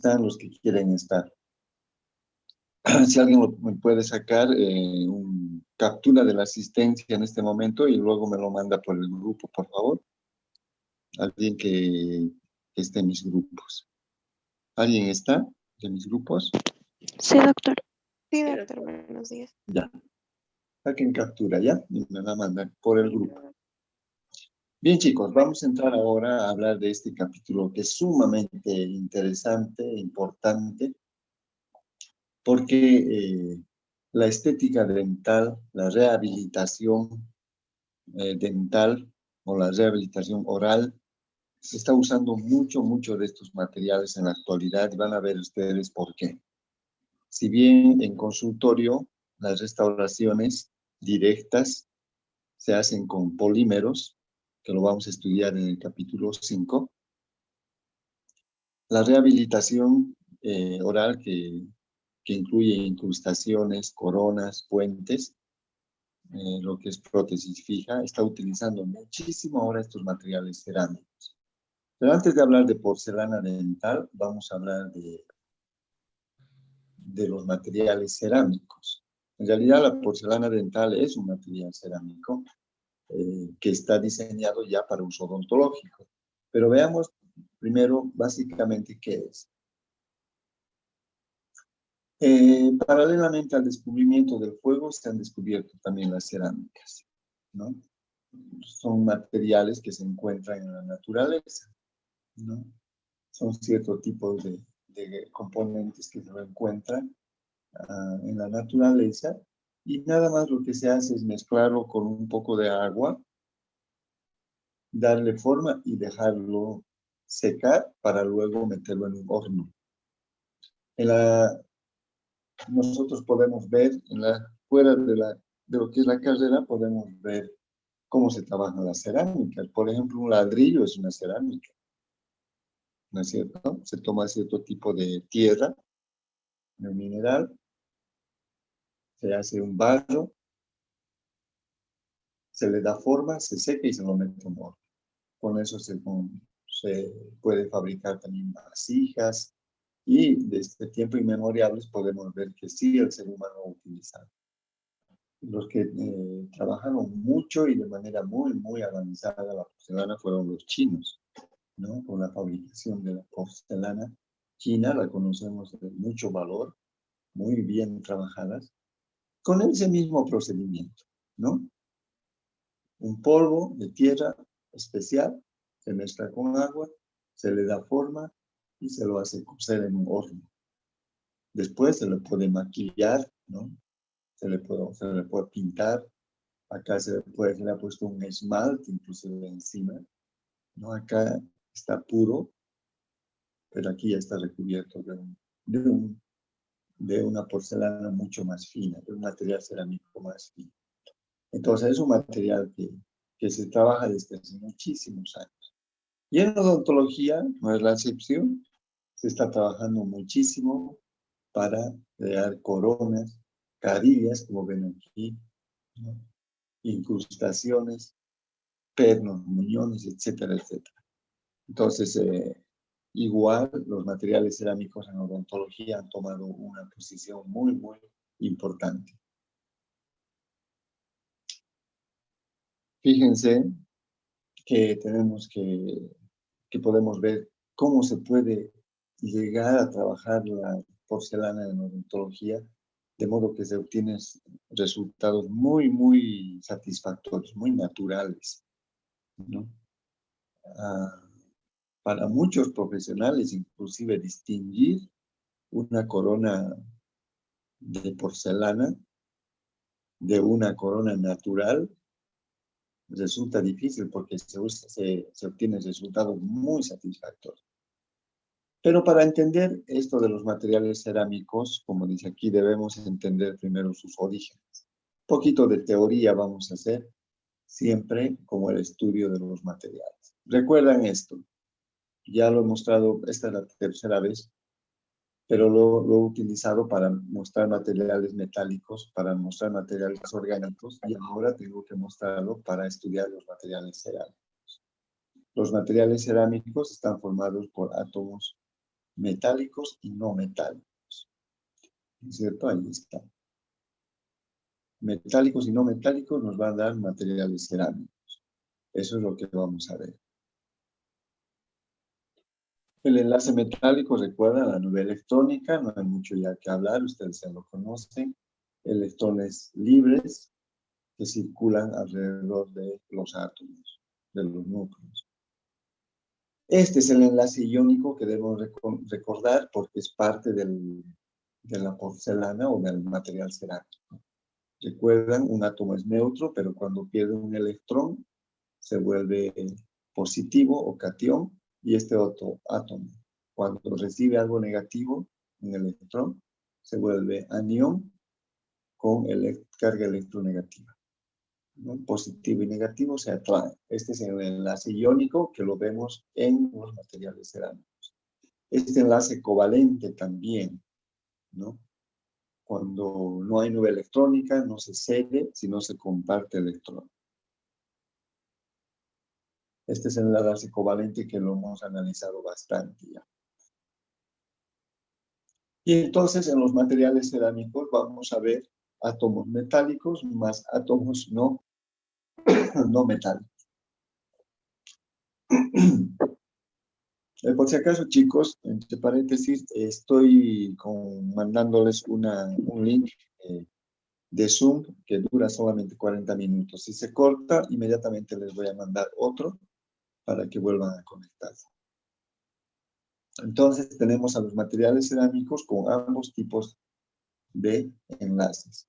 están los que quieren estar. Si alguien me puede sacar una captura de la asistencia en este momento y luego me lo manda por el grupo, por favor. Alguien que esté en mis grupos. ¿Alguien está de mis grupos? Sí, doctor. Sí, doctor, buenos días. Ya. Saquen captura, ¿ya? Y me la mandan por el grupo. Bien, chicos, vamos a entrar ahora a hablar de este capítulo que es sumamente interesante e importante porque la estética dental, la rehabilitación dental o la rehabilitación oral se está usando mucho de estos materiales en la actualidad y van a ver ustedes por qué. Si bien en consultorio las restauraciones directas se hacen con polímeros, que lo vamos a estudiar en el capítulo 5, la rehabilitación oral que incluye incrustaciones, coronas, puentes, lo que es prótesis fija, está utilizando muchísimo ahora estos materiales cerámicos. Pero antes de hablar de porcelana dental, vamos a hablar de los materiales cerámicos. En realidad la porcelana dental es un material cerámico que está diseñado ya para uso odontológico. Pero veamos primero básicamente qué es. Paralelamente al descubrimiento del fuego se han descubierto también las cerámicas, ¿no? Son materiales que se encuentran en la naturaleza, ¿no? Son ciertos tipos de componentes que se encuentran en la naturaleza y nada más lo que se hace es mezclarlo con un poco de agua, darle forma y dejarlo secar para luego meterlo en un horno. Nosotros podemos ver, fuera de lo que es la carrera, podemos ver cómo se trabajan las cerámicas. Por ejemplo, un ladrillo es una cerámica, ¿no es cierto? Se toma cierto tipo de tierra, de mineral, se hace un barro, se le da forma, se seca y se lo mete en un horno. Con eso se puede fabricar también vasijas y desde tiempo inmemoriales podemos ver que sí el ser humano lo utiliza. Los que trabajaron mucho y de manera muy avanzada la porcelana fueron los chinos, ¿no? Con la fabricación de la porcelana china la conocemos de mucho valor, muy bien trabajadas, con ese mismo procedimiento, ¿no? Un polvo de tierra especial se mezcla con agua, se le da forma y se lo hace cocer en un horno. Después se le puede maquillar, ¿no? Se le puede pintar. Acá se le ha puesto un esmalte inclusive encima, ¿no? Acá está puro, pero aquí ya está recubierto de una porcelana mucho más fina, de un material cerámico más fino. Entonces es un material que se trabaja desde hace muchísimos años. Y en odontología, no es la excepción, se está trabajando muchísimo para crear coronas, carillas, como ven aquí, ¿no? Incrustaciones, pernos, muñones, etcétera, etcétera. Entonces, igual los materiales cerámicos en odontología han tomado una posición muy importante. Fíjense que que podemos ver cómo se puede llegar a trabajar la porcelana en odontología, de modo que se obtienen resultados muy satisfactorios, muy naturales, ¿no? Para muchos profesionales, inclusive distinguir una corona de porcelana de una corona natural resulta difícil porque se obtienen resultados muy satisfactorios. Pero para entender esto de los materiales cerámicos, como dice aquí, debemos entender primero sus orígenes. Un poquito de teoría vamos a hacer, siempre como el estudio de los materiales. ¿Recuerdan esto? Ya lo he mostrado, esta es la tercera vez, pero lo he utilizado para mostrar materiales metálicos, para mostrar materiales orgánicos, y ahora tengo que mostrarlo para estudiar los materiales cerámicos. Los materiales cerámicos están formados por átomos metálicos y no metálicos. ¿No es cierto? Ahí está. Metálicos y no metálicos nos van a dar materiales cerámicos. Eso es lo que vamos a ver. El enlace metálico, recuerda, la nube electrónica, no hay mucho ya que hablar, ustedes ya lo conocen. Electrones libres que circulan alrededor de los átomos, de los núcleos. Este es el enlace iónico que debemos recordar porque es parte de la porcelana o del material cerámico. Recuerdan, un átomo es neutro, pero cuando pierde un electrón se vuelve positivo o catión, y este otro átomo, cuando recibe algo negativo, un electrón, se vuelve anión con carga electronegativa, ¿no? Positivo y negativo se atraen. Este es el enlace iónico que lo vemos en los materiales cerámicos. Este enlace covalente también, ¿no? Cuando no hay nube electrónica, no se cede, sino se comparte electrón. Este es el enlace covalente que lo hemos analizado bastante ya. Y entonces en los materiales cerámicos vamos a ver átomos metálicos más átomos no metálicos. Por si acaso, chicos, entre paréntesis, estoy mandándoles un link de Zoom que dura solamente 40 minutos. Si se corta, inmediatamente les voy a mandar otro para que vuelvan a conectarse. Entonces tenemos a los materiales cerámicos con ambos tipos de enlaces.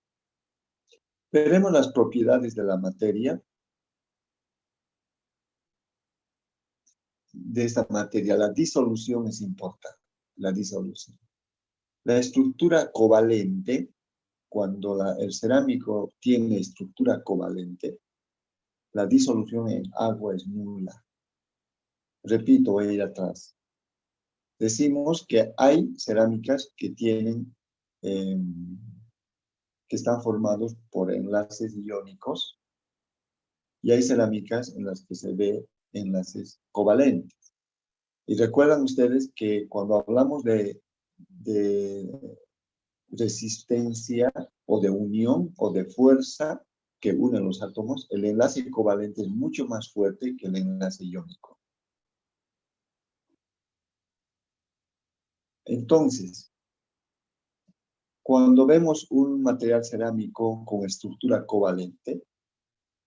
Veremos las propiedades de la materia, de esta materia. La disolución es importante, la disolución. La estructura covalente, cuando el cerámico tiene estructura covalente, la disolución en agua es nula. Repito, voy a ir atrás. Decimos que hay cerámicas que tienen, que están formados por enlaces iónicos, y hay cerámicas en las que se ve enlaces covalentes. Y recuerdan ustedes que cuando hablamos de resistencia o de unión o de fuerza que une los átomos, el enlace covalente es mucho más fuerte que el enlace iónico. Entonces, cuando vemos un material cerámico con estructura covalente,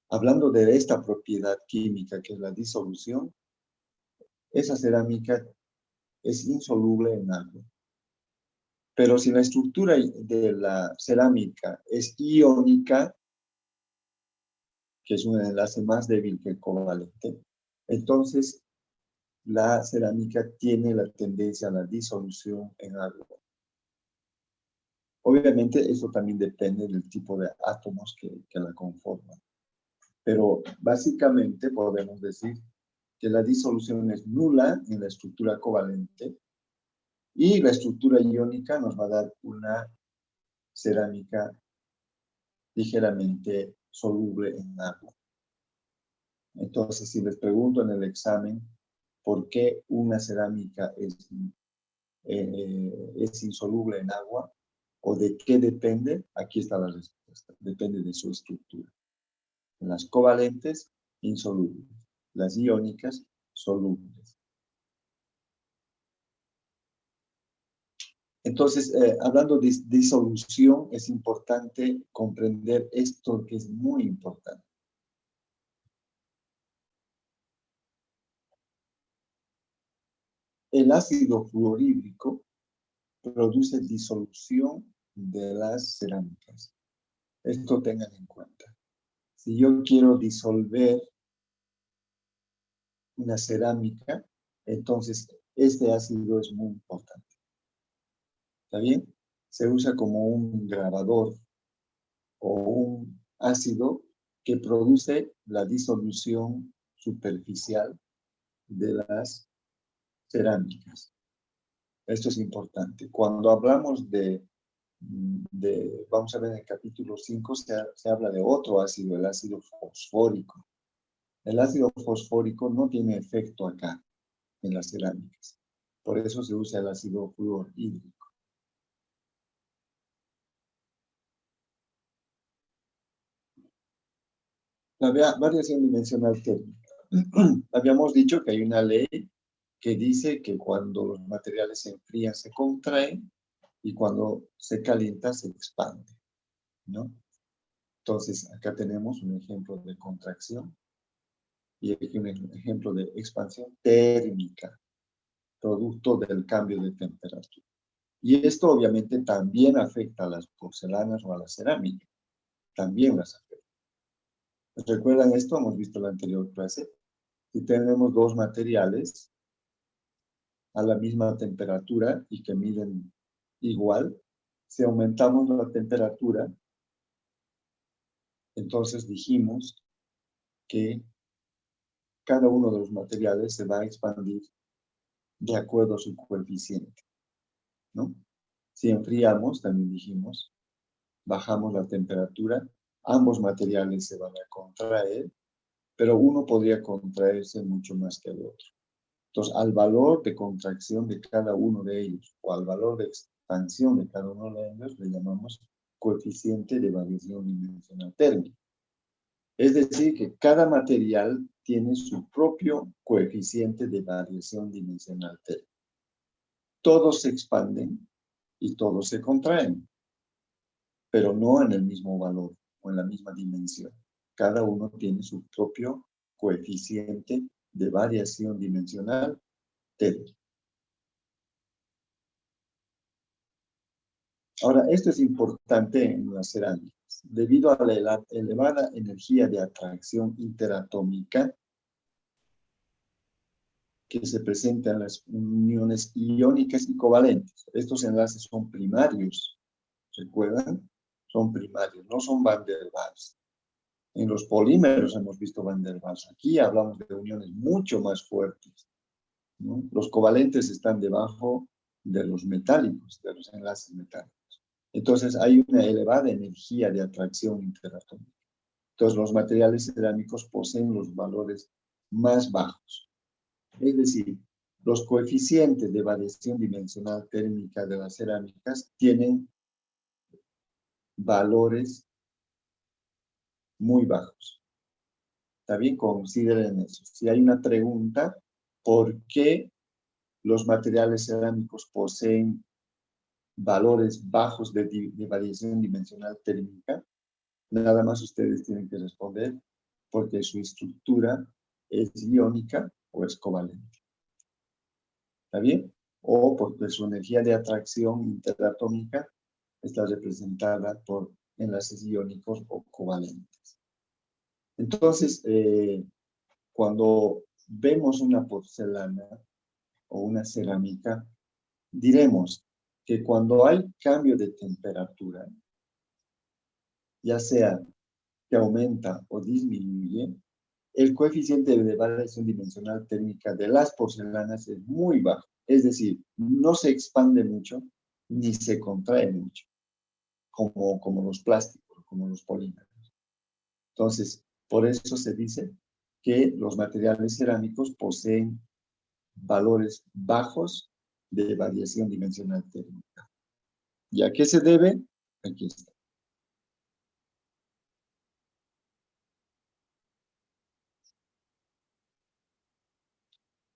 hablando de esta propiedad química que es la disolución, esa cerámica es insoluble en agua. Pero si la estructura de la cerámica es iónica, que es un enlace más débil que el covalente, entonces la cerámica tiene la tendencia a la disolución en agua. Obviamente eso también depende del tipo de átomos que la conforman. Pero básicamente podemos decir que la disolución es nula en la estructura covalente y la estructura iónica nos va a dar una cerámica ligeramente soluble en agua. Entonces, si les pregunto en el examen por qué una cerámica es insoluble en agua o de qué depende, aquí está la respuesta. Depende de su estructura. Las covalentes, insolubles. Las iónicas, solubles. Entonces, hablando de disolución, es importante comprender esto que es muy importante. El ácido fluorhídrico produce disolución de las cerámicas. Esto tengan en cuenta. Si yo quiero disolver una cerámica, entonces este ácido es muy importante. ¿Está bien? Se usa como un grabador o un ácido que produce la disolución superficial de las cerámicas. Esto es importante. Cuando hablamos vamos a ver en el capítulo 5, se habla de otro ácido, el ácido fosfórico. El ácido fosfórico no tiene efecto acá, en las cerámicas. Por eso se usa el ácido fluorhídrico. La variación dimensional térmica. Habíamos dicho que hay una ley que dice que cuando los materiales se enfrían se contraen y cuando se calienta se expande, ¿no? Entonces, acá tenemos un ejemplo de contracción y aquí un ejemplo de expansión térmica, producto del cambio de temperatura. Y esto obviamente también afecta a las porcelanas o a la cerámica, también las afecta. ¿Recuerdan esto? Hemos visto en la anterior clase. Si tenemos dos materiales a la misma temperatura y que miden igual, si aumentamos la temperatura, entonces dijimos que cada uno de los materiales se va a expandir de acuerdo a su coeficiente, ¿no? Si enfriamos, también dijimos, bajamos la temperatura, ambos materiales se van a contraer, pero uno podría contraerse mucho más que el otro. Entonces, al valor de contracción de cada uno de ellos o al valor de expansión de cada uno de ellos le llamamos coeficiente de variación dimensional térmica. Es decir, que cada material tiene su propio coeficiente de variación dimensional térmica. Todos se expanden y todos se contraen, pero no en el mismo valor o en la misma dimensión. Cada uno tiene su propio coeficiente de variación dimensional térmica. Ahora, esto es importante en las cerámicas. Debido a la elevada energía de atracción interatómica que se presenta en las uniones iónicas y covalentes. Estos enlaces son primarios, ¿recuerdan? Son primarios, no son Van der Waals. En los polímeros hemos visto Van der Waals. Aquí hablamos de uniones mucho más fuertes, ¿no? Los covalentes están debajo de los metálicos, de los enlaces metálicos. Entonces hay una elevada energía de atracción interatómica. Entonces los materiales cerámicos poseen los valores más bajos. Es decir, los coeficientes de variación dimensional térmica de las cerámicas tienen valores muy bajos. ¿Está bien? Consideren eso. Si hay una pregunta, ¿por qué los materiales cerámicos poseen valores bajos de variación dimensional térmica? Nada más ustedes tienen que responder porque su estructura es iónica o es covalente. ¿Está bien? O porque su energía de atracción interatómica está representada por enlaces iónicos o covalentes. Entonces, cuando vemos una porcelana o una cerámica, diremos que cuando hay cambio de temperatura, ya sea que aumenta o disminuye, el coeficiente de variación dimensional térmica de las porcelanas es muy bajo. Es decir, no se expande mucho ni se contrae mucho, como los plásticos, como los polímeros. Entonces, por eso se dice que los materiales cerámicos poseen valores bajos de variación dimensional térmica. ¿Y a qué se debe? Aquí está.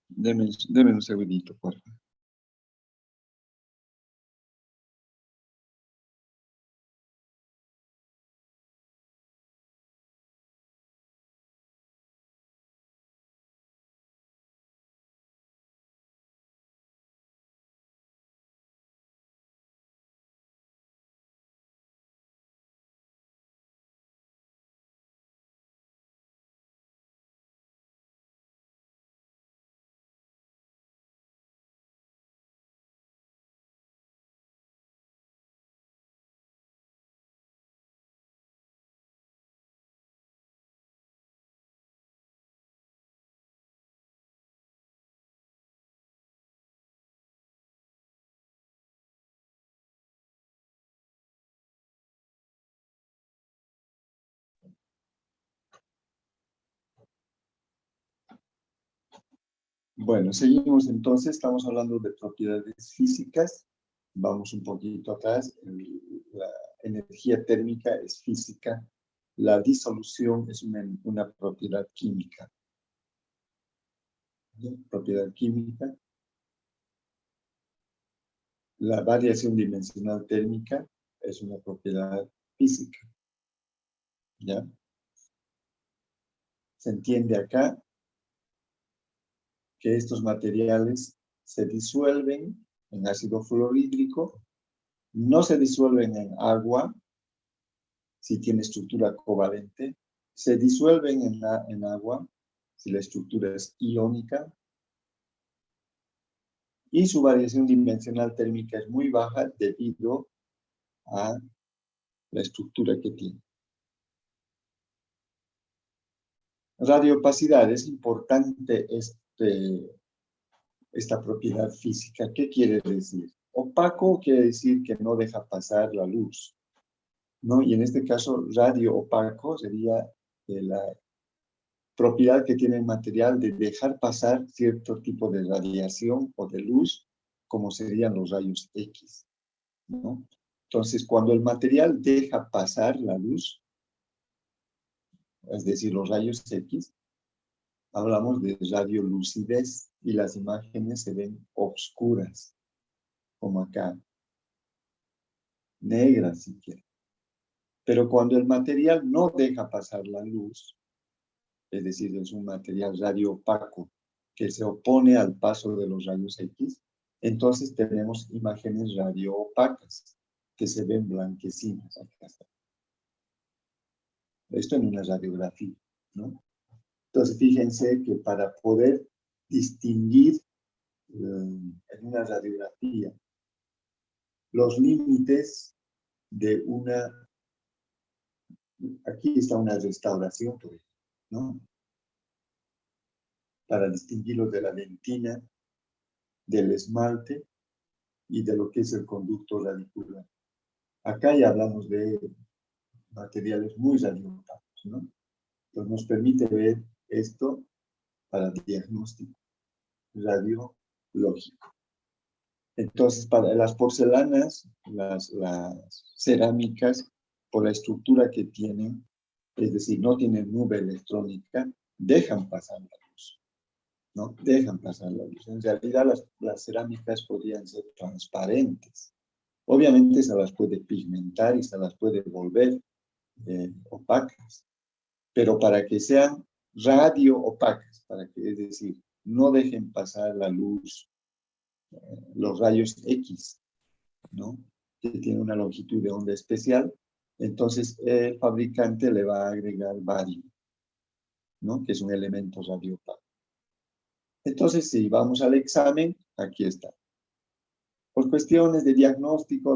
Deme un segundito, por favor. Bueno, seguimos entonces, estamos hablando de propiedades físicas. Vamos un poquito atrás. La energía térmica es física. La disolución es una propiedad química. ¿Sí? Propiedad química. La variación dimensional térmica es una propiedad física. ¿Ya? Se entiende acá que estos materiales se disuelven en ácido fluorhídrico, no se disuelven en agua si tiene estructura covalente, se disuelven en agua si la estructura es iónica, y su variación dimensional térmica es muy baja debido a la estructura que tiene. Radioopacidad, es importante esta propiedad física. ¿Qué quiere decir? Opaco quiere decir que no deja pasar la luz, ¿no? Y en este caso, radio opaco sería la propiedad que tiene el material de dejar pasar cierto tipo de radiación o de luz, como serían los rayos X, ¿no? Entonces, cuando el material deja pasar la luz, es decir, los rayos X, hablamos de radiolucidez y las imágenes se ven oscuras, como acá, negras si quieren. Pero cuando el material no deja pasar la luz, es decir, es un material radioopaco que se opone al paso de los rayos X, entonces tenemos imágenes radioopacas que se ven blanquecinas. Acá está. Esto en una radiografía, ¿no? Entonces, fíjense que para poder distinguir en una radiografía los límites de aquí está una restauración, por ejemplo, ¿no? Para distinguirlos de la dentina, del esmalte y de lo que es el conducto radicular. Acá ya hablamos de materiales muy radioopacos, ¿no? Entonces nos permite ver esto para diagnóstico radiológico. Entonces, para las porcelanas, las cerámicas, por la estructura que tienen, es decir, no tienen nube electrónica, dejan pasar la luz, ¿no? Dejan pasar la luz. En realidad, las cerámicas podrían ser transparentes. Obviamente se las puede pigmentar y se las puede volver opacas, pero para que sean radioopacas, para que, es decir, no dejen pasar la luz, los rayos X, ¿no? Que tiene una longitud de onda especial, entonces el fabricante le va a agregar bario, ¿no? Que es un elemento radiopaco. Entonces, si vamos al examen, aquí está. Por cuestiones de diagnóstico,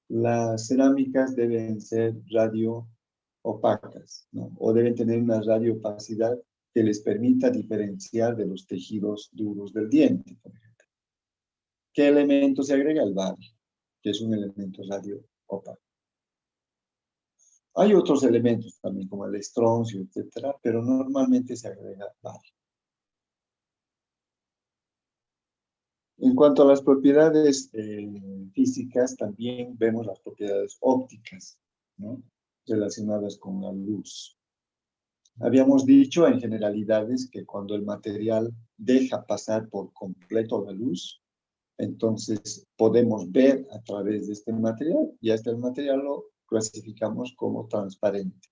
las cerámicas deben ser radioopacas, ¿no? O deben tener una radioopacidad que les permita diferenciar de los tejidos duros del diente, por ejemplo. ¿Qué elemento se agrega? El bario, que es un elemento radioopaco. Hay otros elementos también, como el estroncio, etcétera, pero normalmente se agrega bario. En cuanto a las propiedades físicas, también vemos las propiedades ópticas, ¿no? Relacionadas con la luz. Habíamos dicho en generalidades que cuando el material deja pasar por completo la luz, entonces podemos ver a través de este material, y este material lo clasificamos como transparente.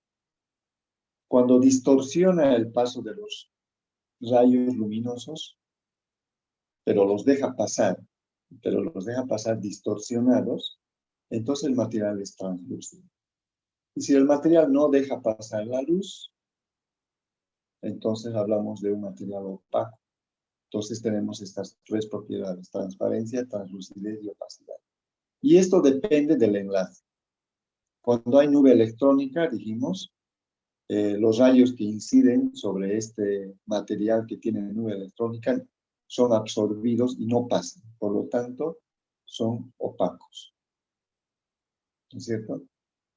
Cuando distorsiona el paso de los rayos luminosos, pero los deja pasar distorsionados, entonces el material es translúcido. Y si el material no deja pasar la luz, entonces hablamos de un material opaco. Entonces tenemos estas tres propiedades: transparencia, translucidez y opacidad. Y esto depende del enlace. Cuando hay nube electrónica, dijimos, los rayos que inciden sobre este material que tiene nube electrónica son absorbidos y no pasan. Por lo tanto, son opacos. ¿No es cierto?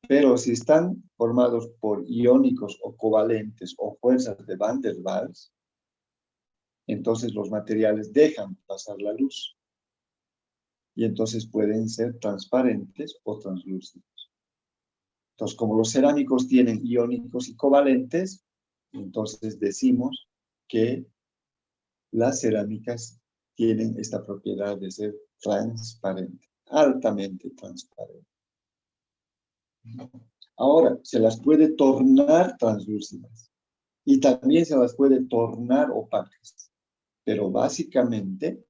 Pero si están formados por iónicos o covalentes o fuerzas de Van der Waals, entonces los materiales dejan pasar la luz. Y entonces pueden ser transparentes o translúcidos. Entonces, como los cerámicos tienen iónicos y covalentes, entonces decimos que las cerámicas tienen esta propiedad de ser transparente, altamente transparente. Ahora, se las puede tornar translúcidas y también se las puede tornar opacas, pero básicamente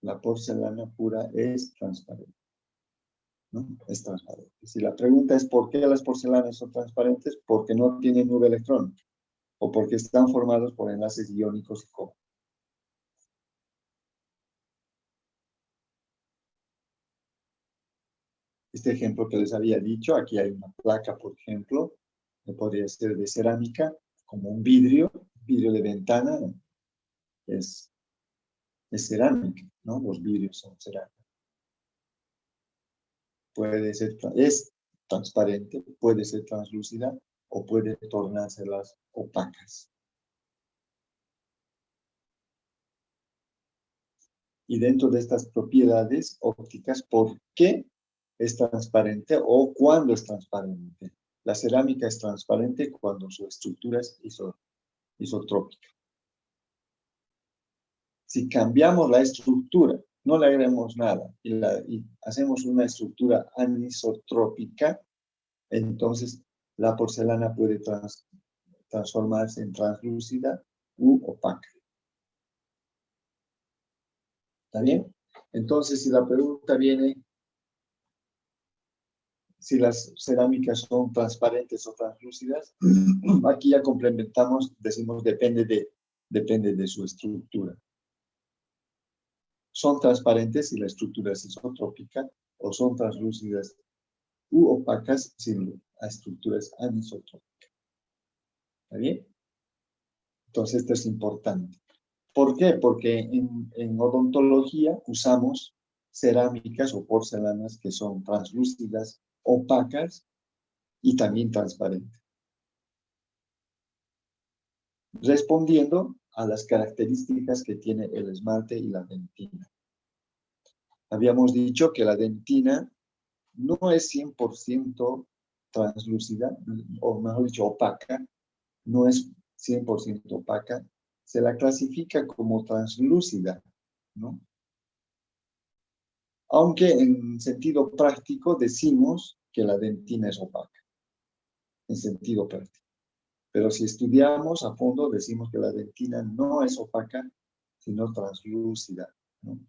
la porcelana pura es transparente, ¿no? Es transparente. Si la pregunta es ¿por qué las porcelanas son transparentes? Porque no tienen nube electrónica o porque están formados por enlaces iónicos y covalentes. Este ejemplo que les había dicho, aquí hay una placa, por ejemplo, que podría ser de cerámica, como un vidrio de ventana, es cerámica, ¿no? Los vidrios son cerámica. Es transparente, puede ser translúcida o puede tornárselas opacas. Y dentro de estas propiedades ópticas, ¿por qué es transparente o cuándo es transparente? La cerámica es transparente cuando su estructura es isotrópica. Si cambiamos la estructura, no le agregamos nada y hacemos una estructura anisotrópica, entonces la porcelana puede transformarse en translúcida u opaca. ¿Está bien? Entonces, si la pregunta viene, si las cerámicas son transparentes o translúcidas, aquí ya complementamos, decimos depende de su estructura. Son transparentes si la estructura es isotrópica o son translúcidas u opacas si la estructura es anisotrópica. ¿Está bien? Entonces, esto es importante. ¿Por qué? Porque en odontología usamos cerámicas o porcelanas que son translúcidas, opacas y también transparentes, respondiendo a las características que tiene el esmalte y la dentina. Habíamos dicho que la dentina no es 100% translúcida, o mejor dicho, opaca, no es 100% opaca, se la clasifica como translúcida, ¿no? Aunque en sentido práctico decimos que la dentina es opaca, en sentido práctico. Pero si estudiamos a fondo, decimos que la dentina no es opaca, sino translúcida, ¿no?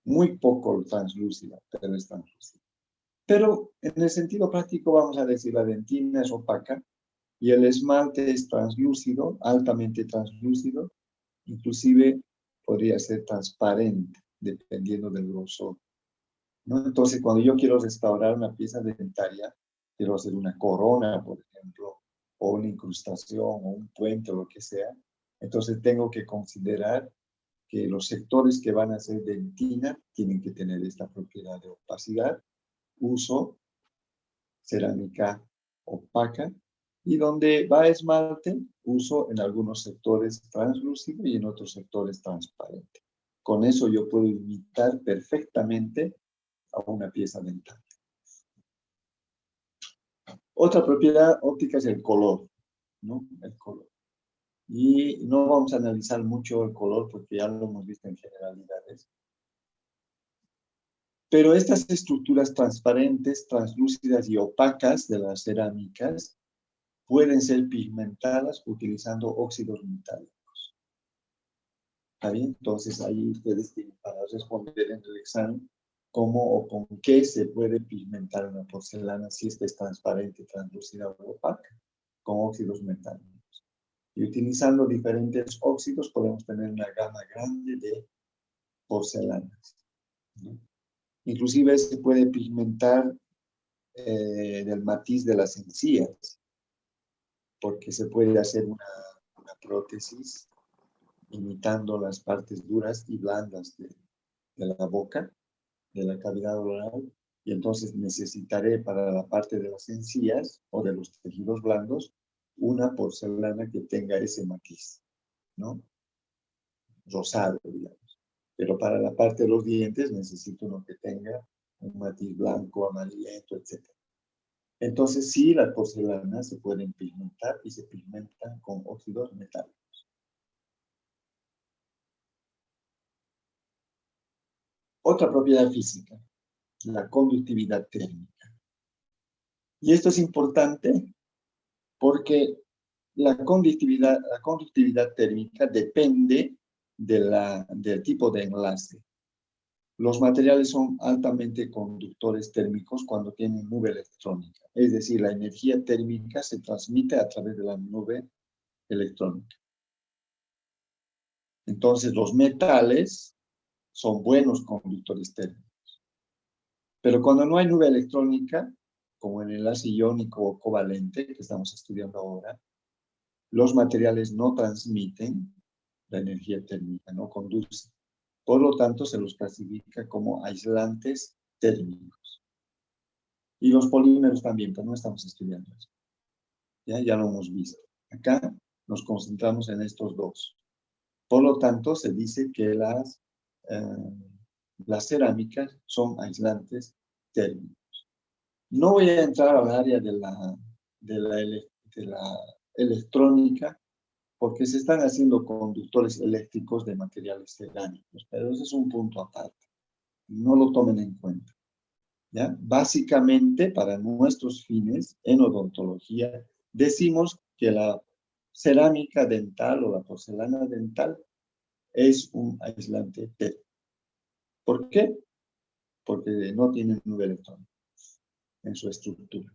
Muy poco translúcida, pero es translúcida. Pero en el sentido práctico vamos a decir la dentina es opaca y el esmalte es translúcido, altamente translúcido, inclusive podría ser transparente, dependiendo del grosor, ¿no? Entonces, cuando yo quiero restaurar una pieza dentaria, quiero hacer una corona, por ejemplo, o una incrustación, o un puente, o lo que sea, entonces tengo que considerar que los sectores que van a ser dentina tienen que tener esta propiedad de opacidad, uso cerámica opaca, y donde va esmalte, uso en algunos sectores translúcido y en otros sectores transparente. Con eso yo puedo imitar perfectamente a una pieza dental. Otra propiedad óptica es el color, ¿no? El color. Y no vamos a analizar mucho el color porque ya lo hemos visto en generalidades. Pero estas estructuras transparentes, translúcidas y opacas de las cerámicas pueden ser pigmentadas utilizando óxidos metálicos. ¿Está bien? Entonces ahí ustedes tienen para responder en el examen cómo o con qué se puede pigmentar una porcelana si esta es transparente, translúcida o opaca, con óxidos metálicos. Y utilizando diferentes óxidos podemos tener una gama grande de porcelanas, ¿no? Inclusive se puede pigmentar del matiz de las encías, porque se puede hacer una prótesis imitando las partes duras y blandas de la boca, de la cavidad oral, y entonces necesitaré para la parte de las encías o de los tejidos blandos una porcelana que tenga ese matiz, ¿no? rosado, digamos. Pero para la parte de los dientes necesito uno que tenga un matiz blanco, amarillento, etc. Entonces sí, las porcelanas se pueden pigmentar y se pigmentan con óxidos metálicos. Otra propiedad física, la conductividad térmica. Y esto es importante porque la conductividad térmica depende del tipo de enlace. Los materiales son altamente conductores térmicos cuando tienen nube electrónica. Es decir, la energía térmica se transmite a través de la nube electrónica. Entonces, los metales son buenos conductores térmicos. Pero cuando no hay nube electrónica, como en el enlace iónico o covalente que estamos estudiando ahora, los materiales no transmiten la energía térmica, no conducen. Por lo tanto, se los clasifica como aislantes térmicos. Y los polímeros también, pero no estamos estudiando eso. Ya lo hemos visto. Acá nos concentramos en estos dos. Por lo tanto, se dice que las cerámicas son aislantes térmicos. No voy a entrar al área de la electrónica, porque se están haciendo conductores eléctricos de materiales cerámicos, pero ese es un punto aparte. No lo tomen en cuenta. ¿Ya? Básicamente, para nuestros fines en odontología, decimos que la cerámica dental o la porcelana dental es un aislante térmico. ¿Por qué? Porque no tiene nube electrónica en su estructura.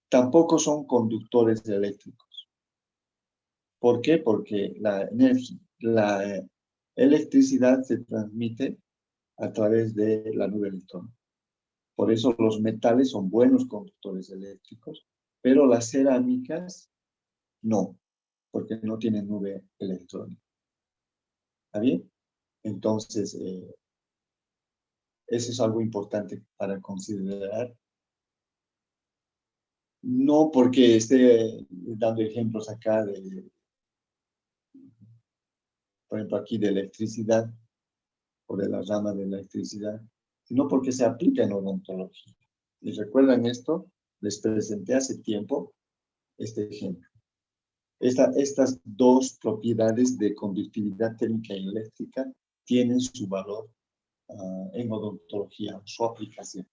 Tampoco son conductores eléctricos. ¿Por qué? Porque la electricidad se transmite a través de la nube electrónica. Por eso los metales son buenos conductores eléctricos, pero las cerámicas no, porque no tienen nube electrónica. ¿Está bien? Entonces, eso es algo importante para considerar. No porque esté dando ejemplos acá por ejemplo, aquí de electricidad o de la rama de electricidad, sino porque se aplica en odontología. ¿Y recuerdan esto? Les presenté hace tiempo este ejemplo. Estas dos propiedades de conductividad térmica y eléctrica tienen su valor en odontología, su aplicación.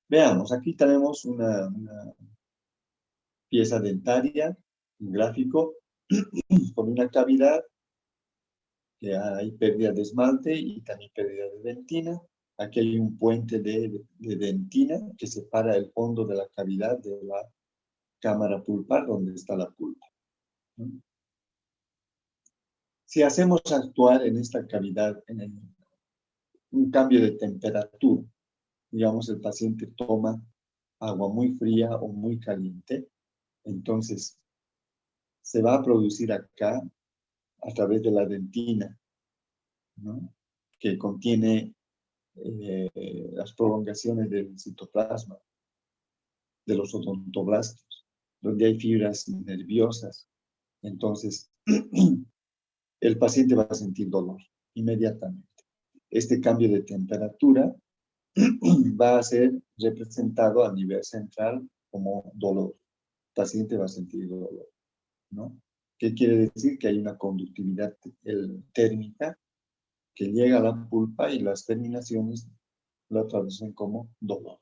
Veamos, aquí tenemos una pieza dentaria, un gráfico, con una cavidad, que hay pérdida de esmalte y también pérdida de dentina. Aquí hay un puente de dentina que separa el fondo de la cavidad de la cámara pulpar, donde está la pulpa. Si hacemos actuar en esta cavidad un cambio de temperatura, digamos, el paciente toma agua muy fría o muy caliente, entonces se va a producir acá a través de la dentina, ¿no? Que contiene las prolongaciones del citoplasma, de los odontoblastos, donde hay fibras nerviosas. Entonces, el paciente va a sentir dolor inmediatamente. Este cambio de temperatura va a ser representado a nivel central como dolor. El paciente va a sentir dolor, ¿no? ¿Qué quiere decir? Que hay una conductividad térmica que llega a la pulpa y las terminaciones lo traducen como dolor.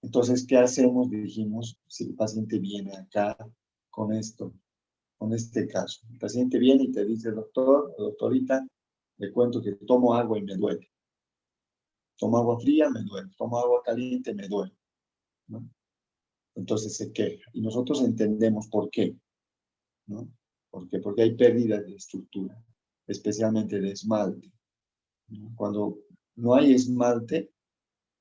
Entonces, ¿qué hacemos? Dijimos, si el paciente viene acá con esto, con este caso. El paciente viene y te dice, doctor, doctorita, le cuento que tomo agua y me duele. Tomo agua fría, me duele. Tomo agua caliente, me duele, ¿no? Entonces se queja. Y nosotros entendemos por qué, ¿no? ¿Por qué? Porque hay pérdida de estructura, especialmente de esmalte, ¿no? Cuando no hay esmalte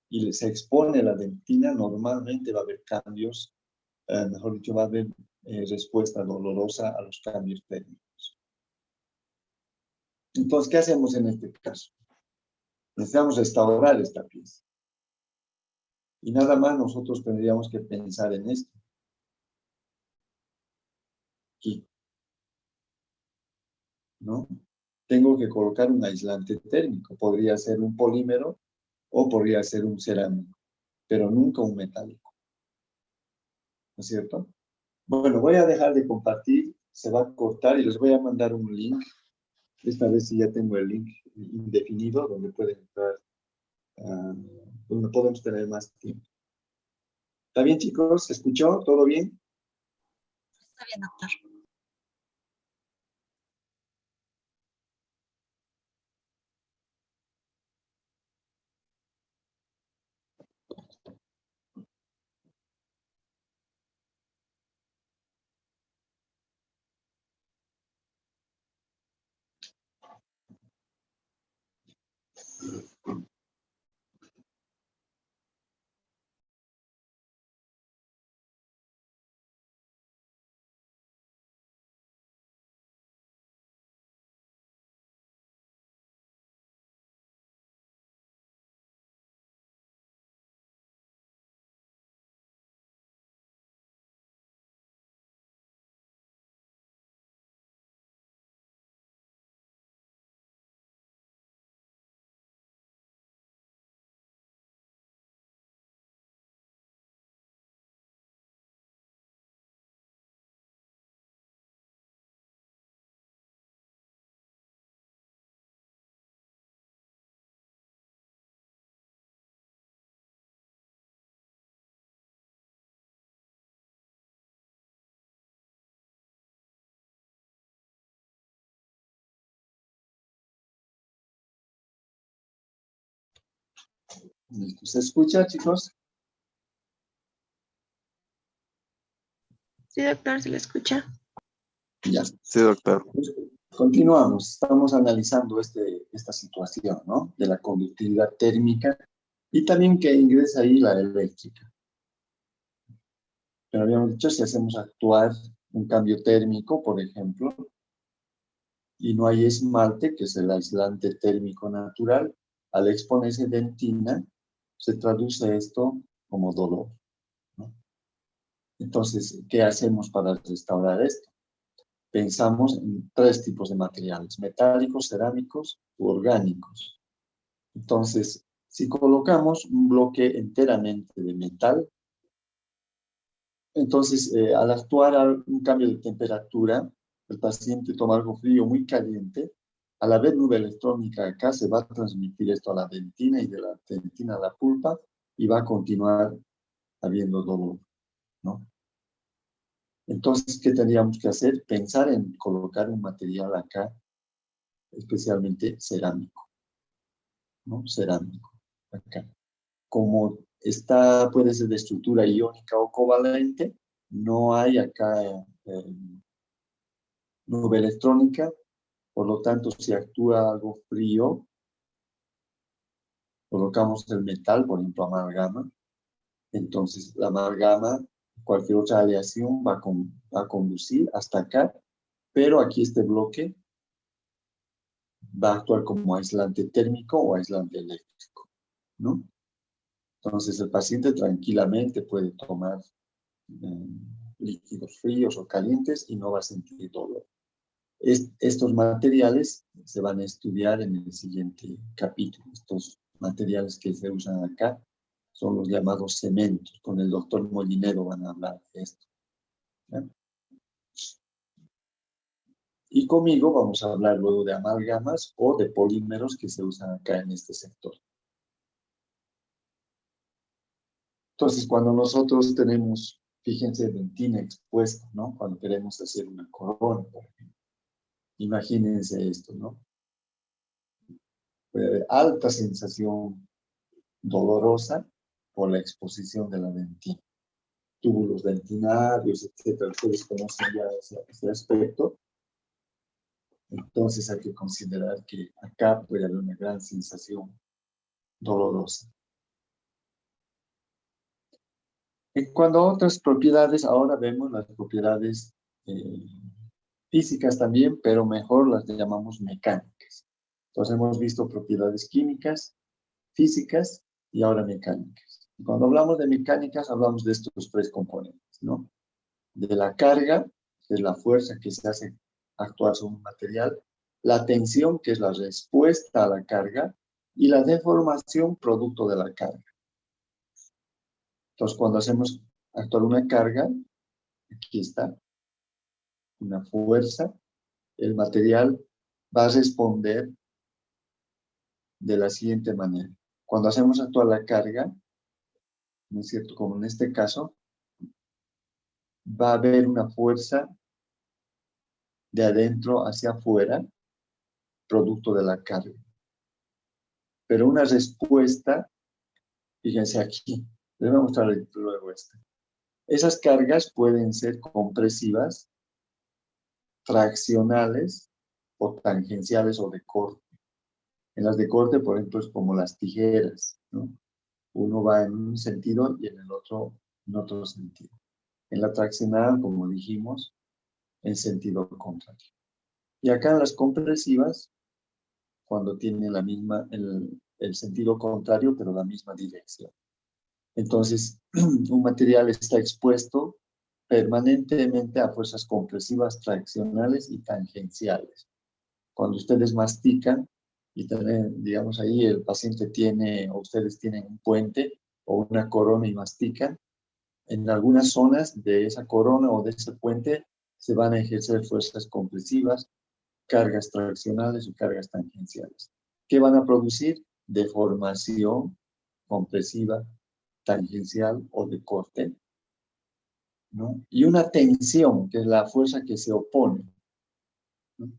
y se expone la dentina, normalmente va a haber cambios, mejor dicho, va a haber respuesta dolorosa a los cambios térmicos. Entonces, ¿qué hacemos en este caso? Necesitamos restaurar esta pieza. Y nada más nosotros tendríamos que pensar en esto. Aquí. ¿no? Tengo que colocar un aislante térmico. Podría ser un polímero o podría ser un cerámico, pero nunca un metálico, ¿no es cierto? Bueno, voy a dejar de compartir, se va a cortar y les voy a mandar un link. Esta vez sí ya tengo el link indefinido donde pueden entrar, donde podemos tener más tiempo. ¿Está bien, chicos? ¿Se escuchó? ¿Todo bien? Está bien, doctor. ¿Listo? ¿Se escucha, chicos? Sí, doctor, se le escucha. Ya. Sí, doctor. Continuamos. Estamos analizando esta situación, ¿no? De la conductividad térmica y también que ingresa ahí la eléctrica. Pero habíamos dicho, si hacemos actuar un cambio térmico, por ejemplo, y no hay esmalte, que es el aislante térmico natural, al exponerse dentina, se traduce esto como dolor, ¿no? Entonces, ¿qué hacemos para restaurar esto? Pensamos en 3 tipos de materiales: metálicos, cerámicos u orgánicos. Entonces, si colocamos un bloque enteramente de metal, entonces al actuar un cambio de temperatura, el paciente toma algo frío muy caliente, al haber nube electrónica acá se va a transmitir esto a la dentina y de la dentina a la pulpa y va a continuar habiendo dolor, ¿no? Entonces, ¿qué tendríamos que hacer? Pensar en colocar un material acá, especialmente cerámico, ¿no? Cerámico, acá. Como está, puede ser de estructura iónica o covalente, no hay acá nube electrónica, por lo tanto, si actúa algo frío, colocamos el metal, por ejemplo, amalgama, entonces la amalgama, cualquier otra aleación va a conducir hasta acá, pero aquí este bloque va a actuar como aislante térmico o aislante eléctrico, ¿no? Entonces el paciente tranquilamente puede tomar líquidos fríos o calientes y no va a sentir dolor. Estos materiales se van a estudiar en el siguiente capítulo. Estos materiales que se usan acá son los llamados cementos. Con el doctor Molinero van a hablar de esto, ¿ya? Y conmigo vamos a hablar luego de amalgamas o de polímeros que se usan acá en este sector. Entonces, cuando nosotros tenemos, fíjense, dentina expuesta, ¿no? Cuando queremos hacer una corona, por ejemplo. Imagínense esto, ¿no? Puede haber alta sensación dolorosa por la exposición de la dentina. Túbulos dentinarios, etcétera. Ustedes conocen ya ese aspecto. Entonces hay que considerar que acá puede haber una gran sensación dolorosa. En cuanto a otras propiedades, ahora vemos las propiedades físicas también, pero mejor las llamamos mecánicas. Entonces hemos visto propiedades químicas, físicas y ahora mecánicas. Y cuando hablamos de mecánicas, hablamos de estos 3 componentes, ¿no? De la carga, que es la fuerza que se hace actuar sobre un material, la tensión, que es la respuesta a la carga, y la deformación producto de la carga. Entonces, cuando hacemos actuar una carga, aquí está, una fuerza, el material va a responder de la siguiente manera. Cuando hacemos actuar la carga, ¿no es cierto? Como en este caso, va a haber una fuerza de adentro hacia afuera, producto de la carga. Pero una respuesta, fíjense aquí, les voy a mostrar luego esta. Esas cargas pueden ser compresivas, traccionales o tangenciales o de corte. En las de corte, por ejemplo, es como las tijeras, ¿no? Uno va en un sentido y en el otro en otro sentido. En la traccional, como dijimos, en sentido contrario. Y acá en las compresivas, cuando tienen el sentido contrario, pero la misma dirección. Entonces, un material está expuesto permanentemente a fuerzas compresivas, traccionales y tangenciales. Cuando ustedes mastican y digamos ahí el paciente tiene, o ustedes tienen un puente o una corona y mastican, en algunas zonas de esa corona o de ese puente se van a ejercer fuerzas compresivas, cargas traccionales o cargas tangenciales. ¿Qué van a producir? Deformación compresiva, tangencial o de corte, ¿no? Y una tensión, que es la fuerza que se opone, ¿no?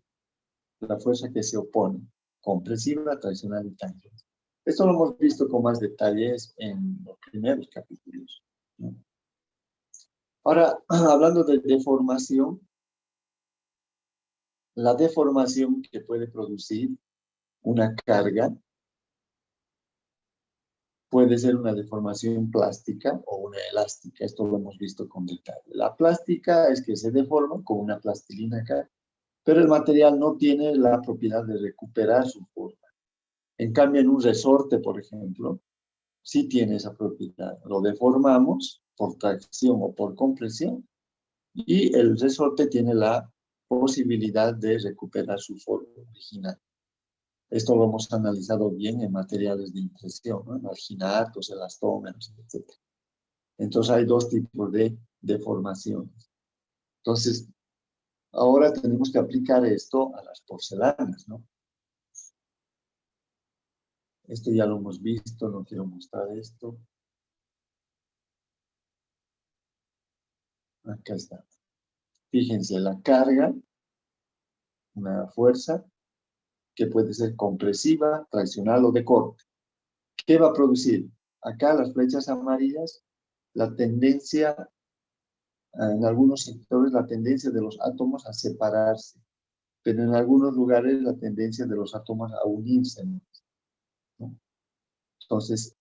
La fuerza que se opone, compresiva, traccional y tangencial. Esto lo hemos visto con más detalles en los primeros capítulos, ¿no? Ahora, hablando de deformación, la deformación que puede producir una carga puede ser una deformación plástica o una elástica. Esto lo hemos visto con detalle. La plástica es que se deforma como una plastilina acá, pero el material no tiene la propiedad de recuperar su forma. En cambio, en un resorte, por ejemplo, sí tiene esa propiedad. Lo deformamos por tracción o por compresión y el resorte tiene la posibilidad de recuperar su forma original. Esto lo hemos analizado bien en materiales de impresión, ¿no? Marginatos, elastómeros, etc. Entonces hay dos tipos de deformaciones. Entonces, ahora tenemos que aplicar esto a las porcelanas, ¿no? Esto ya lo hemos visto, no quiero mostrar esto. Acá está. Fíjense, la carga, una fuerza que puede ser compresiva, traccional o de corte. ¿Qué va a producir? Acá las flechas amarillas, la tendencia, en algunos sectores, la tendencia de los átomos a separarse, pero en algunos lugares la tendencia de los átomos a unirse, ¿no? Entonces,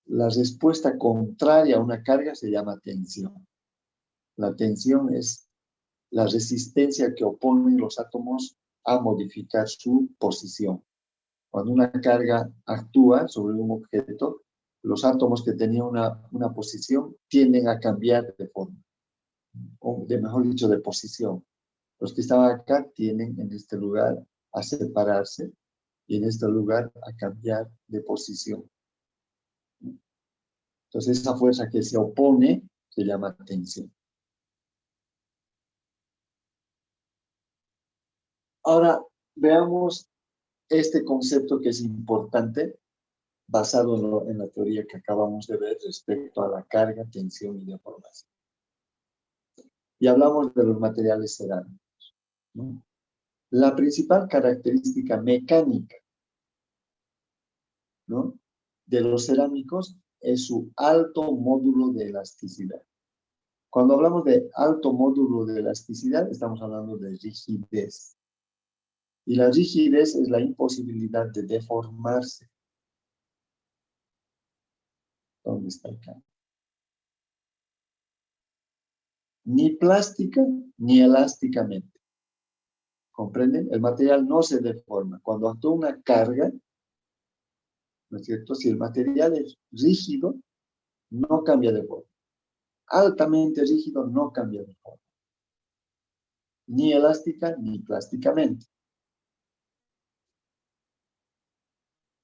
la respuesta contraria a una carga se llama tensión. La tensión es la resistencia que oponen los átomos a modificar su posición. Cuando una carga actúa sobre un objeto, los átomos que tenían una posición tienden a cambiar de forma, o mejor dicho, de posición. Los que estaban acá tienden en este lugar a separarse y en este lugar a cambiar de posición. Entonces esa fuerza que se opone se llama tensión. Ahora veamos este concepto que es importante, basado en la teoría que acabamos de ver respecto a la carga, tensión y deformación. Y hablamos de los materiales cerámicos, ¿no? La principal característica mecánica, ¿no?, de los cerámicos es su alto módulo de elasticidad. Cuando hablamos de alto módulo de elasticidad, estamos hablando de rigidez. Y la rigidez es la imposibilidad de deformarse. ¿Dónde está acá? Ni plástica ni elásticamente. ¿Comprenden? El material no se deforma. Cuando actúa una carga, ¿no es cierto? Si el material es rígido, no cambia de forma. Altamente rígido, no cambia de forma. Ni elástica ni plásticamente.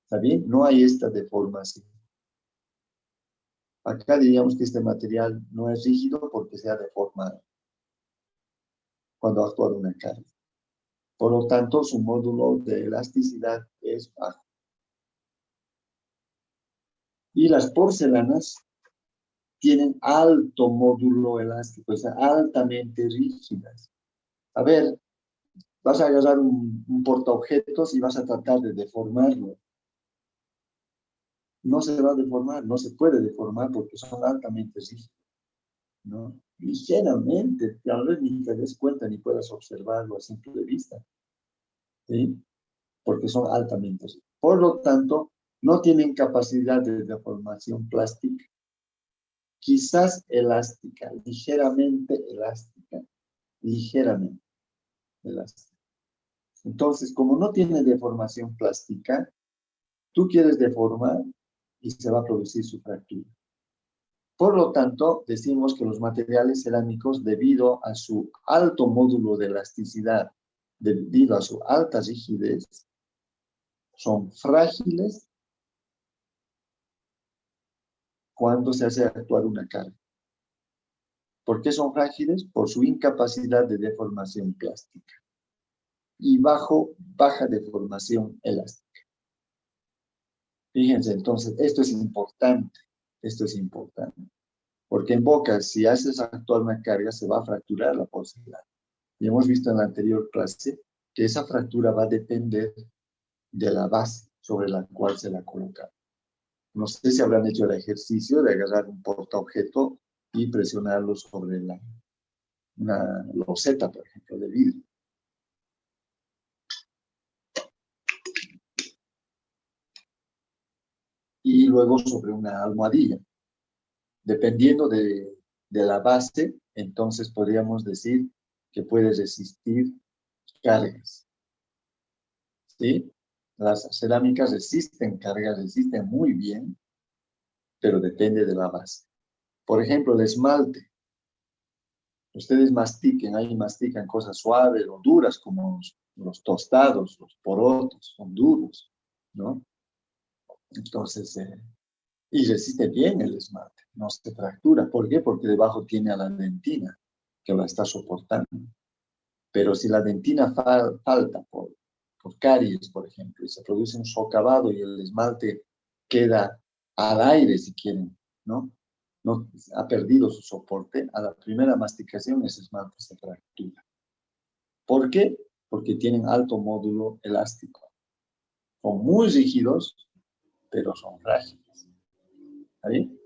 ¿Está bien? No hay esta deformación. Acá diríamos que este material no es rígido porque se ha deformado cuando actúa una carga. Por lo tanto, su módulo de elasticidad es bajo. Y las porcelanas tienen alto módulo elástico, o sea, altamente rígidas. A ver, vas a agarrar un portaobjetos y vas a tratar de deformarlo. No se va a deformar, no se puede deformar porque son altamente rígidos, ¿no? Ligeramente, tal vez ni te des cuenta ni puedas observarlo a simple vista, ¿sí? Porque son altamente rígidos. Por lo tanto, no tienen capacidad de deformación plástica, quizás elástica, ligeramente elástica. Entonces, como no tiene deformación plástica, tú quieres deformar y se va a producir su fractura. Por lo tanto, decimos que los materiales cerámicos, debido a su alto módulo de elasticidad, debido a su alta rigidez, son frágiles cuando se hace actuar una carga. ¿Por qué son frágiles? Por su incapacidad de deformación plástica y baja deformación elástica. Fíjense, entonces, esto es importante, porque en boca, si haces actuar una carga, se va a fracturar la porcelana. Y hemos visto en la anterior clase que esa fractura va a depender de la base sobre la cual se la coloca. No sé si habrán hecho el ejercicio de agarrar un portaobjeto y presionarlo sobre una loseta, por ejemplo, de vidrio. Y luego sobre una almohadilla. Dependiendo de la base, entonces podríamos decir que puede resistir cargas. ¿Sí? Las cerámicas resisten cargas, resisten muy bien, pero depende de la base. Por ejemplo, el esmalte. Ustedes mastican cosas suaves o duras como los tostados, los porotos, son duros, ¿no? Entonces, y resiste bien el esmalte, no se fractura. ¿Por qué? Porque debajo tiene a la dentina, que la está soportando. Pero si la dentina falta por caries, por ejemplo, y se produce un socavado y el esmalte queda al aire, si quieren, ¿no? No ha perdido su soporte, a la primera masticación ese esmalte se fractura. ¿Por qué? Porque tienen alto módulo elástico. Son muy rígidos, pero son frágiles. ¿Está bien?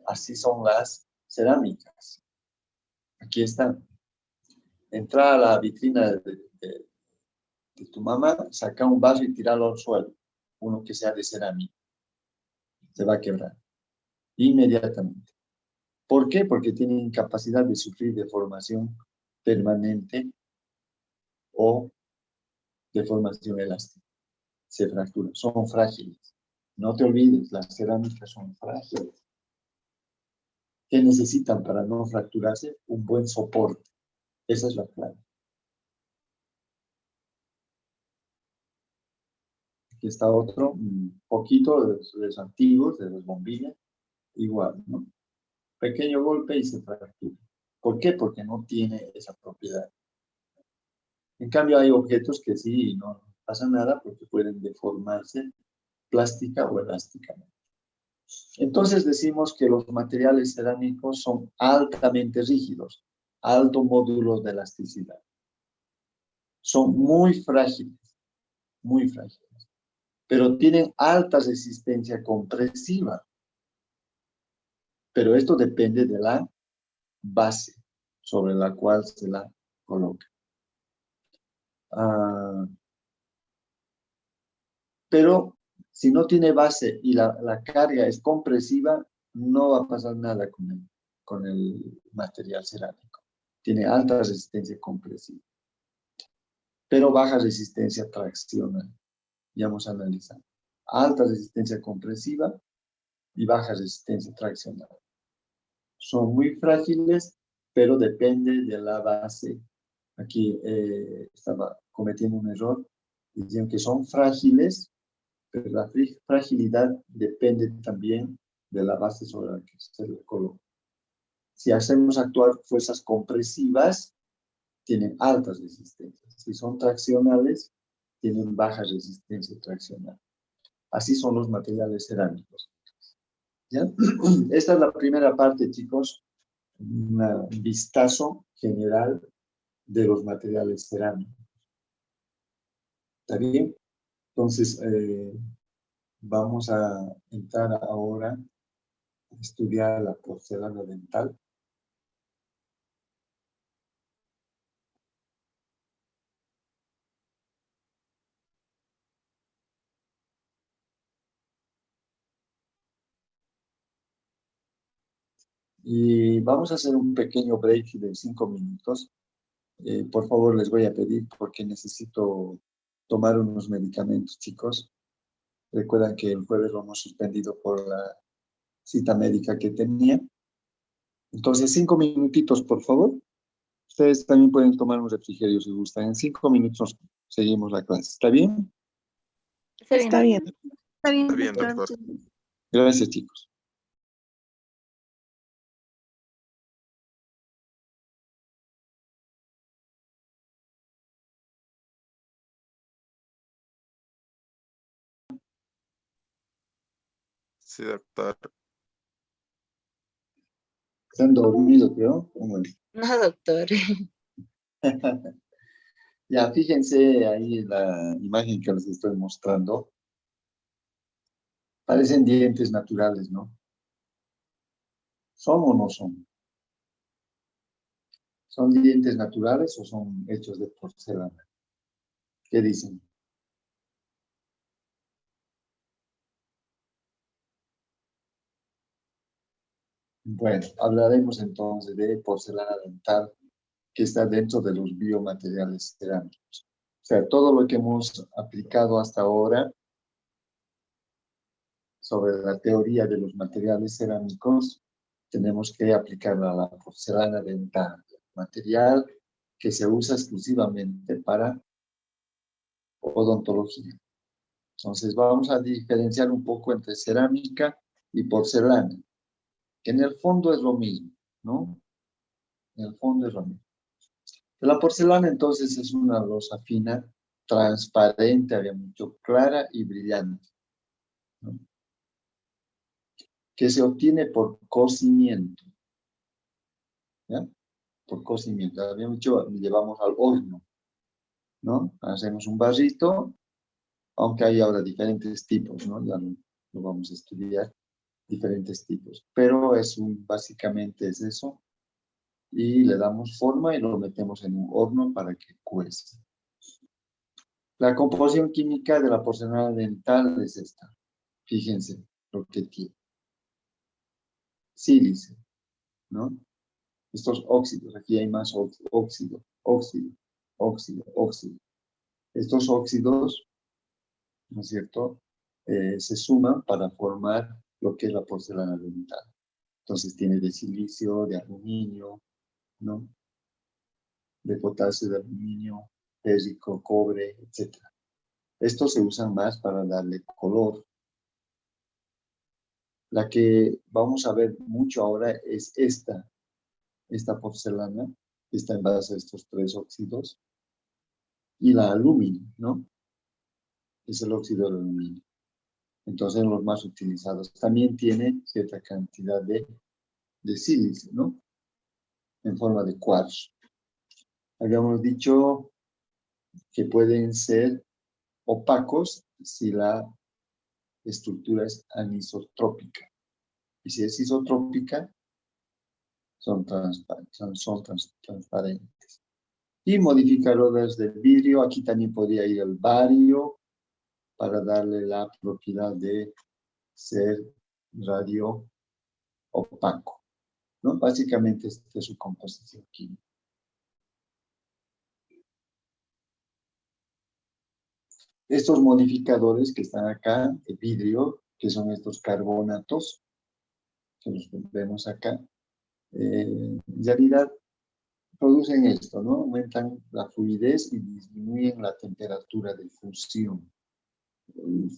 Así son las cerámicas. Aquí están. Entra a la vitrina de tu mamá, saca un vaso y tíralo al suelo. Uno que sea de cerámica. Se va a quebrar. Inmediatamente. ¿Por qué? Porque tienen incapacidad de sufrir deformación permanente o deformación elástica. Se fracturan. Son frágiles. No te olvides, las cerámicas son frágiles. ¿Qué necesitan para no fracturarse? Un buen soporte. Esa es la clave. Aquí está otro, un poquito de los antiguos, de las bombillas, igual, ¿no? Pequeño golpe y se fractura. ¿Por qué? Porque no tiene esa propiedad. En cambio, hay objetos que sí, no pasa nada porque pueden deformarse plástica o elásticamente. Entonces decimos que los materiales cerámicos son altamente rígidos, alto módulo de elasticidad. Son muy frágiles, pero tienen alta resistencia compresiva. Pero esto depende de la base sobre la cual se la coloca. Pero si no tiene base y la carga es compresiva, no va a pasar nada con el material cerámico. Tiene alta resistencia compresiva, pero baja resistencia traccional. Ya hemos analizado. Alta resistencia compresiva y baja resistencia traccional. Son muy frágiles, pero depende de la base. Aquí estaba cometiendo un error. Dicen que son frágiles, Pero la fragilidad depende también de la base sobre la que se le coloca. Si hacemos actuar fuerzas compresivas, tienen altas resistencias. Si son traccionales, tienen baja resistencia traccional. Así son los materiales cerámicos. ¿Ya? Esta es la primera parte, chicos. Un vistazo general de los materiales cerámicos. ¿Está bien? Entonces, vamos a entrar ahora a estudiar la porcelana dental. Y vamos a hacer un pequeño break de 5 minutos. Por favor, les voy a pedir porque necesito tomar unos medicamentos, chicos. Recuerdan que el jueves lo hemos suspendido por la cita médica que tenía. Entonces, 5 minutitos, por favor. Ustedes también pueden tomar un refrigerio si gustan. En 5 minutos seguimos la clase. ¿Está bien? Está bien. Está bien, Está bien, doctor. doctor. Gracias, chicos. Sí, doctor. Están dormidos, creo. ¿Cómo es? No, doctor. Ya, fíjense ahí la imagen que les estoy mostrando. Parecen dientes naturales, ¿no? ¿Son o no son? ¿Son dientes naturales o son hechos de porcelana? ¿Qué dicen? Bueno, hablaremos entonces de porcelana dental que está dentro de los biomateriales cerámicos. O sea, todo lo que hemos aplicado hasta ahora sobre la teoría de los materiales cerámicos, tenemos que aplicarla a la porcelana dental, material que se usa exclusivamente para odontología. Entonces vamos a diferenciar un poco entre cerámica y porcelana, que en el fondo es lo mismo, ¿no? En el fondo es lo mismo. La porcelana entonces es una losa fina, transparente, habíamos dicho, clara y brillante, ¿no? Que se obtiene por cocimiento, ¿ya? Por cocimiento. Habíamos dicho, llevamos al horno, ¿no? Hacemos un barrito, aunque hay ahora diferentes tipos, ¿no? Ya lo vamos a estudiar, diferentes tipos. Pero básicamente es eso. Y le damos forma y lo metemos en un horno para que cueza. La composición química de la porcelana dental es esta. Fíjense lo que tiene. Sílice, ¿no? Estos óxidos, aquí hay más óxido, óxido, óxido, óxido. Estos óxidos, ¿no es cierto?, se suman para formar lo que es la porcelana dental. Entonces tiene de silicio, de aluminio, ¿no? De potasio, de aluminio, férrico, cobre, etc. Estos se usan más para darle color. La que vamos a ver mucho ahora es esta porcelana, que está en base a estos 3 óxidos, y la aluminio, ¿no? Es el óxido de aluminio. Entonces, los más utilizados. También tiene cierta cantidad de sílice, ¿no? En forma de cuarzo. Habíamos dicho que pueden ser opacos si la estructura es anisotrópica. Y si es isotrópica, son transparentes. Y modificadores del vidrio, aquí también podría ir el bario para darle la propiedad de ser radio opaco, ¿no? Básicamente esta es su composición química. Estos modificadores que están acá, de vidrio, que son estos carbonatos, que los vemos acá, en realidad producen esto, ¿no? Aumentan la fluidez y disminuyen la temperatura de fusión.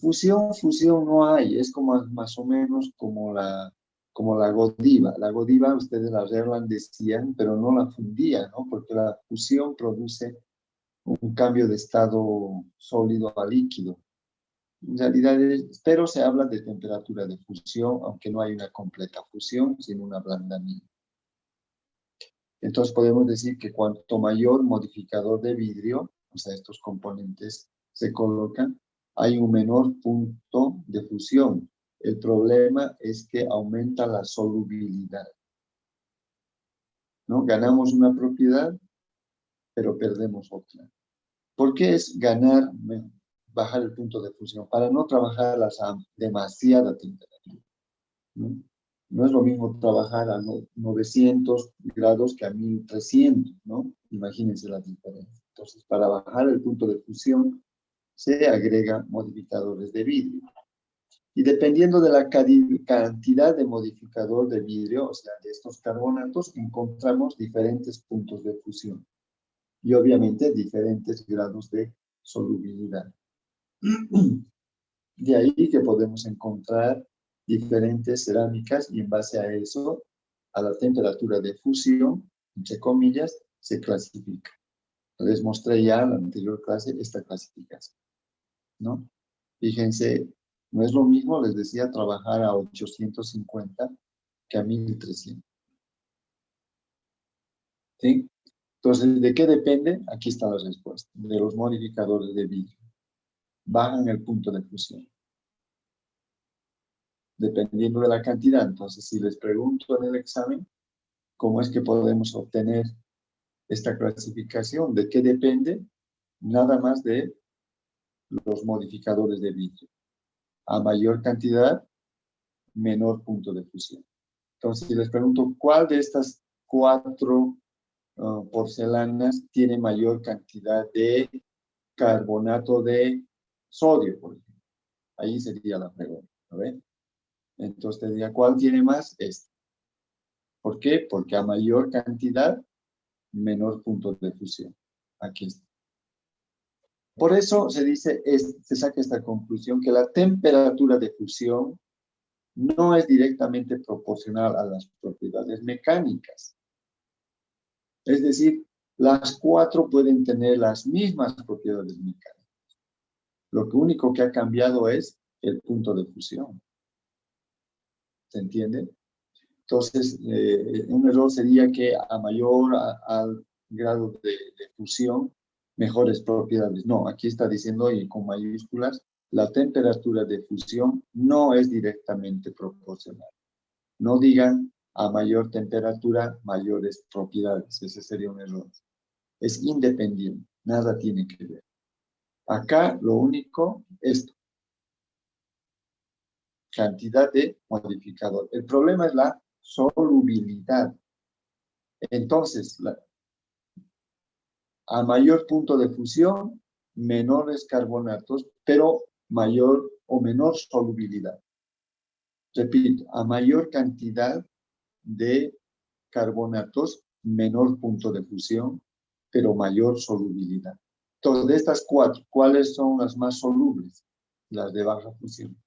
Fusión no hay, es como más o menos como la Godiva. La Godiva ustedes la reblandecían, pero no la fundían, ¿no? Porque la fusión produce un cambio de estado sólido a líquido. En realidad, pero se habla de temperatura de fusión, aunque no hay una completa fusión, sino un ablandamiento. Entonces podemos decir que cuanto mayor modificador de vidrio, o sea, estos componentes se colocan, hay un menor punto de fusión. El problema es que aumenta la solubilidad, ¿no? Ganamos una propiedad, pero perdemos otra. ¿Por qué es ganar, bajar el punto de fusión? Para no trabajar a demasiada temperatura, ¿no? No es lo mismo trabajar a 900 grados que a 1300, ¿no? Imagínense la diferencia. Entonces, para bajar el punto de fusión, se agrega modificadores de vidrio. Y dependiendo de la cantidad de modificador de vidrio, o sea, de estos carbonatos, encontramos diferentes puntos de fusión. Y obviamente diferentes grados de solubilidad. De ahí que podemos encontrar diferentes cerámicas y en base a eso, a la temperatura de fusión, entre comillas, se clasifica. Les mostré ya en la anterior clase esta clasificación, ¿no? Fíjense, no es lo mismo, les decía, trabajar a 850 que a 1300. ¿Sí? Entonces, ¿de qué depende? Aquí está la respuesta. De los modificadores de vidrio. Bajan el punto de fusión. Dependiendo de la cantidad. Entonces, si les pregunto en el examen, ¿cómo es que podemos obtener esta clasificación? ¿De qué depende? Nada más de los modificadores de vidrio. A mayor cantidad, menor punto de fusión. Entonces, si les pregunto, ¿cuál de estas 4 porcelanas tiene mayor cantidad de carbonato de sodio, por ejemplo? Ahí sería la pregunta, ¿no ven? Entonces, te diría, ¿cuál tiene más? Esta. ¿Por qué? Porque a mayor cantidad, menor punto de fusión. Aquí está. Por eso se dice, se saca esta conclusión, que la temperatura de fusión no es directamente proporcional a las propiedades mecánicas. Es decir, las 4 pueden tener las mismas propiedades mecánicas. Lo único que ha cambiado es el punto de fusión. ¿Se entiende? Entonces, un error sería que a mayor al grado de fusión, mejores propiedades. No, aquí está diciendo y con mayúsculas, la temperatura de fusión no es directamente proporcional. No digan a mayor temperatura, mayores propiedades. Ese sería un error. Es independiente, nada tiene que ver. Acá lo único es cantidad de modificador. El problema es la solubilidad. Entonces, a mayor punto de fusión, menores carbonatos, pero mayor o menor solubilidad. Repito, a mayor cantidad de carbonatos, menor punto de fusión, pero mayor solubilidad. Entonces, de estas 4, ¿cuáles son las más solubles? Las de baja fusión.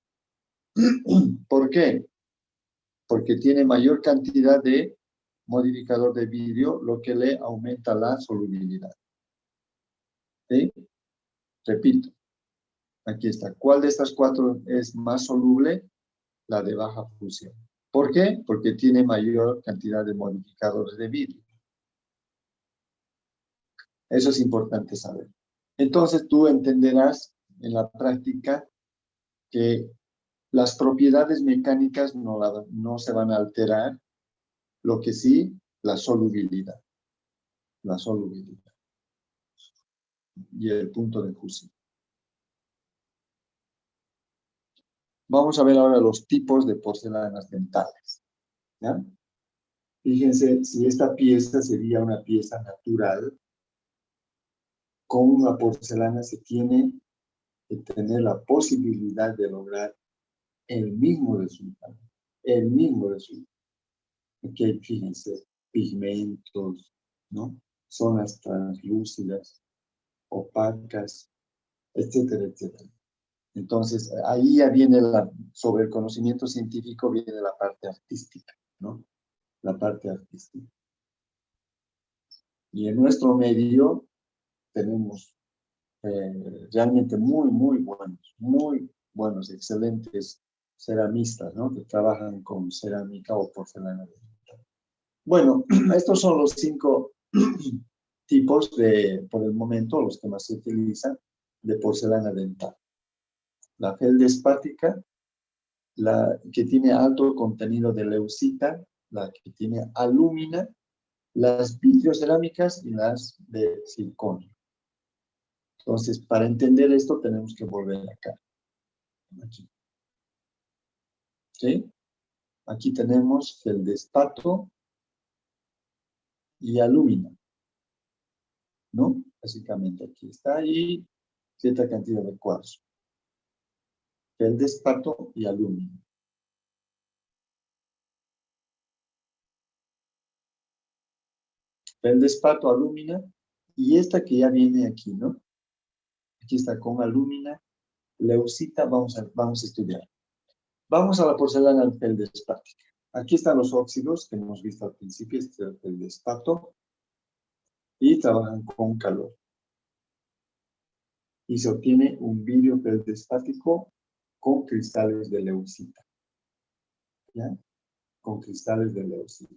¿Por qué? Porque tiene mayor cantidad de modificador de vidrio, lo que le aumenta la solubilidad. ¿Sí? Repito, aquí está. ¿Cuál de estas 4 es más soluble? La de baja fusión. ¿Por qué? Porque tiene mayor cantidad de modificadores de vidrio. Eso es importante saber. Entonces tú entenderás en la práctica que las propiedades mecánicas no se van a alterar, lo que sí, la solubilidad. La solubilidad. Y el punto de fusión. Vamos a ver ahora los tipos de porcelanas dentales. ¿Ya? Fíjense, si esta pieza sería una pieza natural, con una porcelana se tiene que tener la posibilidad de lograr el mismo resultado. El mismo resultado. Aquí, fíjense, pigmentos, ¿no? Zonas translúcidas, opacas, etcétera, etcétera. Entonces, ahí ya viene sobre el conocimiento científico, viene la parte artística, ¿no? La parte artística. Y en nuestro medio tenemos realmente muy buenos, excelentes ceramistas, ¿no? Que trabajan con cerámica o porcelana. Bueno, estos son los 5 tipos por el momento, los que más se utilizan, de porcelana dental. La feldespática, la que tiene alto contenido de leucita, la que tiene alúmina, las vitrocerámicas y las de circonio. Entonces, para entender esto, tenemos que volver acá. Aquí. ¿Sí? Aquí tenemos feldespato y alúmina, ¿no? Básicamente aquí está, y cierta cantidad de cuarzo. Feldespato y alúmina. Feldespato, alúmina, y esta que ya viene aquí, ¿no? Aquí está con alúmina, leucita, vamos a estudiar. Vamos a la porcelana feldespática. Aquí están los óxidos que hemos visto al principio, este es el feldespato, y trabajan con calor. Y se obtiene un vidrio feldespático con cristales de leucita. ¿Ya? Con cristales de leucita.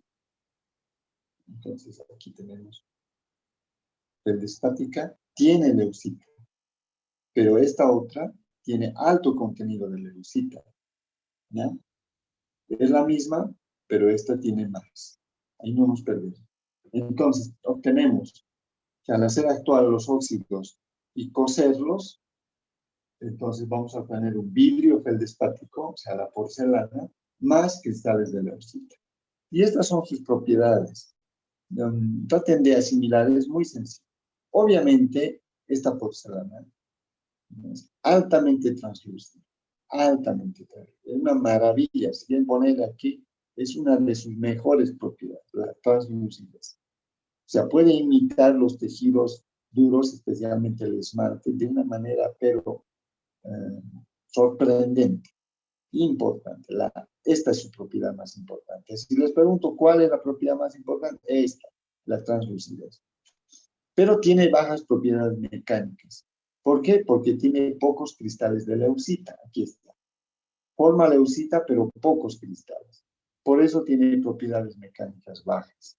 Entonces aquí tenemos feldespática, tiene leucita, pero esta otra tiene alto contenido de leucita. ¿Ya? Es la misma, pero esta tiene más. Ahí no nos perdemos. Entonces, obtenemos que al hacer actuar los óxidos y cocerlos, entonces vamos a obtener un vidrio feldespático, o sea, la porcelana, más cristales de leucita. Y estas son sus propiedades. Traten de asimilar, es muy sencillo. Obviamente, esta porcelana es altamente translúcida, es una maravilla. Si bien poner aquí, es una de sus mejores propiedades, la translucidez. O sea, puede imitar los tejidos duros, especialmente el esmalte, de una manera, pero sorprendente, importante. Esta es su propiedad más importante. Si les pregunto cuál es la propiedad más importante, esta, la translucidez. Pero tiene bajas propiedades mecánicas. ¿Por qué? Porque tiene pocos cristales de leucita. Aquí está. Forma leucita, pero pocos cristales. Por eso tiene propiedades mecánicas bajas.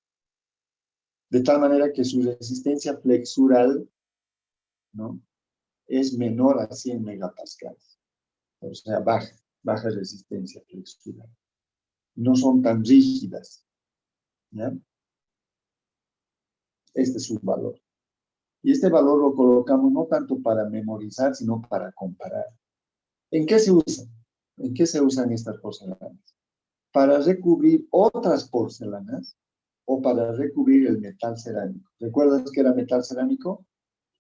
De tal manera que su resistencia flexural, ¿no?, es menor a 100 megapascales. O sea, baja resistencia flexural. No son tan rígidas. ¿Ya? Este es su valor. Y este valor lo colocamos no tanto para memorizar, sino para comparar. ¿En qué se usan? ¿En qué se usan estas porcelanas? Para recubrir otras porcelanas o para recubrir el metal cerámico. ¿Recuerdas que era metal cerámico?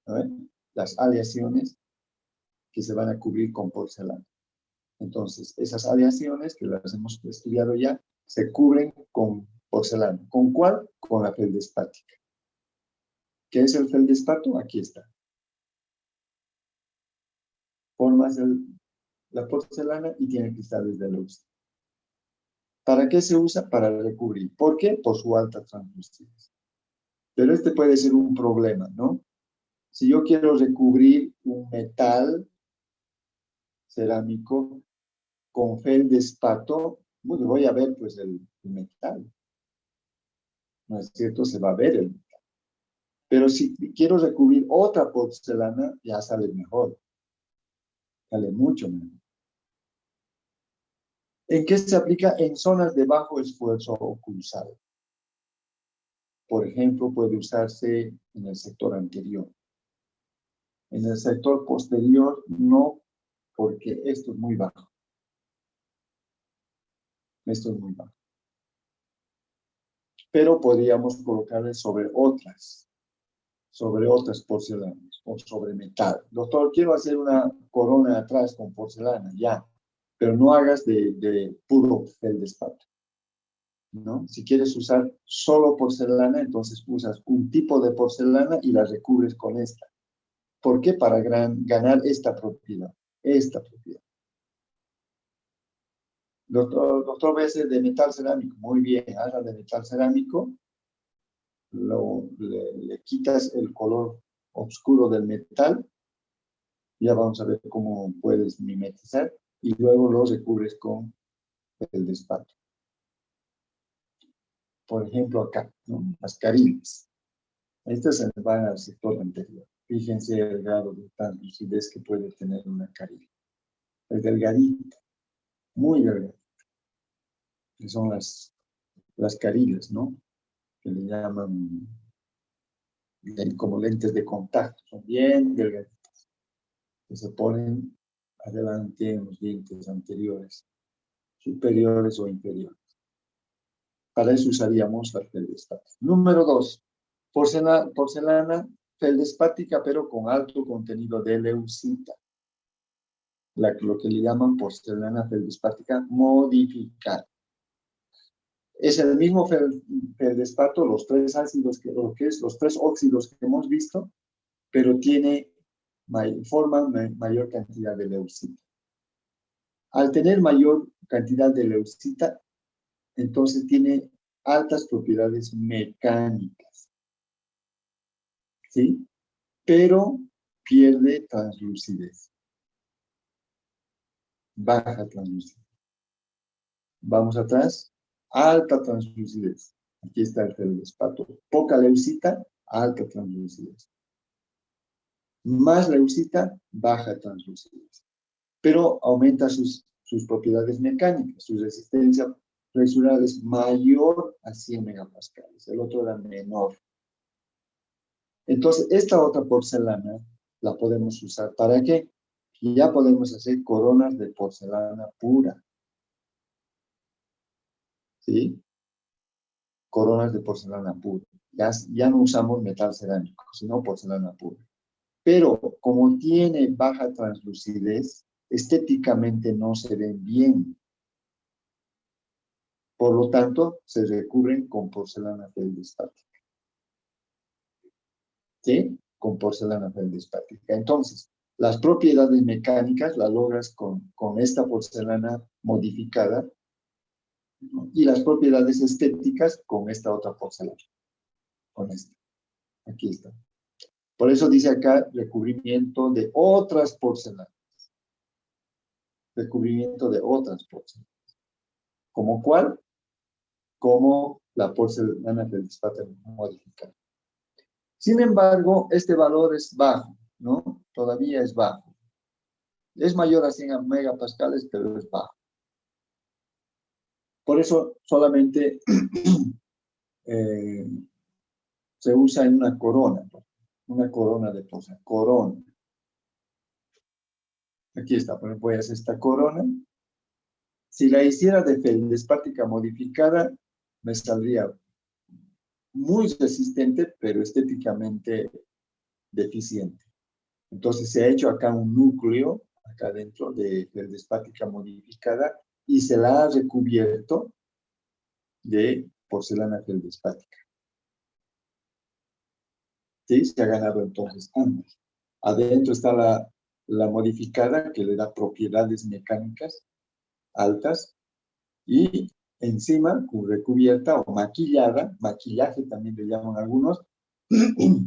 A ver, las aleaciones que se van a cubrir con porcelana. Entonces, esas aleaciones que las hemos estudiado ya, se cubren con porcelana. ¿Con cuál? Con la feldespática. ¿Qué es el feldespato? Aquí está. Formas la porcelana y tiene cristales de luz. ¿Para qué se usa? Para recubrir. ¿Por qué? Por su alta translucidez. Pero este puede ser un problema, ¿no? Si yo quiero recubrir un metal cerámico con feldespato, bueno, voy a ver pues el metal. ¿No es cierto? Se va a ver el metal. Pero si quiero recubrir otra porcelana, ya sale mejor. Sale mucho mejor. ¿En qué se aplica? En zonas de bajo esfuerzo oclusal. Por ejemplo, puede usarse en el sector anterior. En el sector posterior, no, porque esto es muy bajo. Esto es muy bajo. Pero podríamos colocarle sobre otras porcelanas o sobre metal. Doctor, quiero hacer una corona atrás con porcelana, ya, pero no hagas de puro feldespato, ¿no? Si quieres usar solo porcelana, entonces usas un tipo de porcelana y la recubres con esta. ¿Por qué? Para ganar esta propiedad. esta propiedad. Doctor, voy a hacer de metal cerámico. Muy bien, haga de metal cerámico. Le quitas el color oscuro del metal. Ya vamos a ver cómo puedes mimetizar. Y luego lo recubres con el despato. Por ejemplo, acá, ¿no? Las carillas. Estas se van al sector anterior. Fíjense el grado de tan lucidez que puede tener una carilla. Es delgadita, muy delgadita. Que son las carillas, ¿no? Que le llaman como lentes de contacto. Son bien delgaditas. Que se ponen adelante en los dientes anteriores, superiores o inferiores. Para eso usaríamos la feldespato. Número 2. Porcelana feldespática, pero con alto contenido de leucita. Lo que le llaman porcelana feldespática modificada. Es el mismo feldespato, los tres ácidos, los tres óxidos que hemos visto, pero forman mayor cantidad de leucita. Al tener mayor cantidad de leucita, entonces tiene altas propiedades mecánicas. ¿Sí? Pero pierde translucidez. Baja translucidez. Vamos atrás. Alta translucidez. Aquí está el feldespato. Poca leucita, alta translucidez. Más leucita, baja translucidez. Pero aumenta sus propiedades mecánicas. Su resistencia presural es mayor a 100 megapascales. El otro era menor. Entonces, esta otra porcelana la podemos usar. ¿Para qué? Ya podemos hacer coronas de porcelana pura. ¿Sí? Coronas de porcelana pura. Ya no usamos metal cerámico, sino porcelana pura. Pero como tiene baja translucidez, estéticamente no se ven bien. Por lo tanto, se recubren con porcelana feldespática. ¿Sí? Con porcelana feldespática. Entonces, las propiedades mecánicas las logras con esta porcelana modificada, ¿no? Y las propiedades estéticas con esta otra porcelana. Con esta. Aquí está. Por eso dice acá recubrimiento de otras porcelanas. Recubrimiento de otras porcelanas. ¿Como cuál? Como la porcelana feldespática modificada. Sin embargo, este valor es bajo, ¿no? Todavía es bajo. Es mayor a 100 megapascales, pero es bajo. Por eso solamente se usa en una corona de porcelana. Corona. Aquí está, por ejemplo, voy a hacer esta corona. Si la hiciera de feldespática modificada, me saldría muy resistente, pero estéticamente deficiente. Entonces se ha hecho acá un núcleo, acá dentro de feldespática modificada, y se la ha recubierto de porcelana feldespática. ¿Sí? Se ha ganado entonces ambos. Adentro está la modificada, que le da propiedades mecánicas altas, y encima, recubierta o maquillada, maquillaje también le llaman algunos,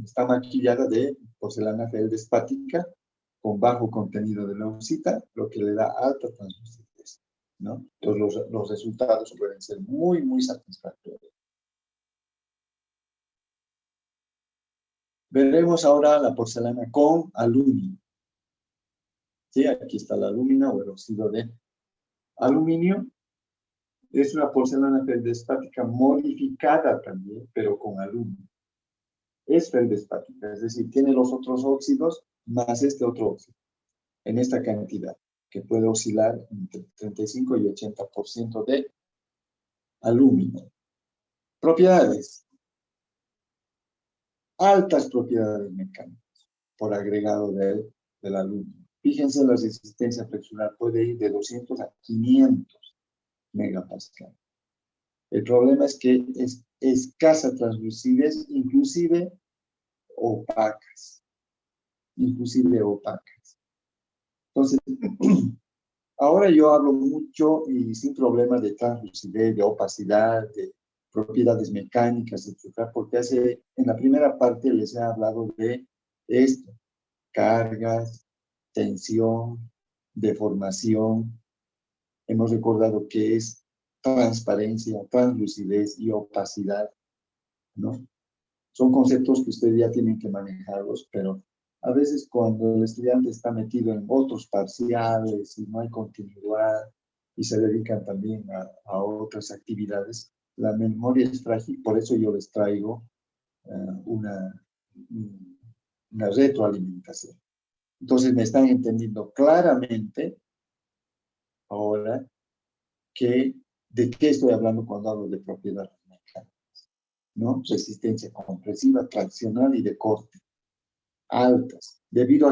está maquillada de porcelana feldespática con bajo contenido de leucita, lo que le da alta translucidez, ¿no? Entonces los resultados pueden ser muy, muy satisfactorios. Veremos ahora la porcelana con aluminio. ¿Sí? Aquí está la alumina o el óxido de aluminio. Es una porcelana feldespática modificada también, pero con aluminio. Es feldespática, es decir, tiene los otros óxidos más este otro óxido, en esta cantidad, que puede oscilar entre 35 y 80% de aluminio. Propiedades. Altas propiedades mecánicas por agregado del aluminio. Fíjense, la resistencia flexural puede ir de 200 a 500 megapascales. El problema es que es escasa translucidez, inclusive opacas. Entonces, ahora yo hablo mucho y sin problema de translucidez, de opacidad, de propiedades mecánicas, etcétera, porque en la primera parte les he hablado de esto, cargas, tensión, deformación. Hemos recordado que es transparencia, translucidez y opacidad, ¿no? Son conceptos que ustedes ya tienen que manejarlos, pero a veces cuando el estudiante está metido en otros parciales y no hay continuidad y se dedican también a otras actividades, la memoria es frágil, por eso yo les traigo una, una retroalimentación. Entonces me están entendiendo claramente ahora de qué estoy hablando cuando hablo de propiedades mecánicas, ¿no? Resistencia compresiva, traccional y de corte, altas, debido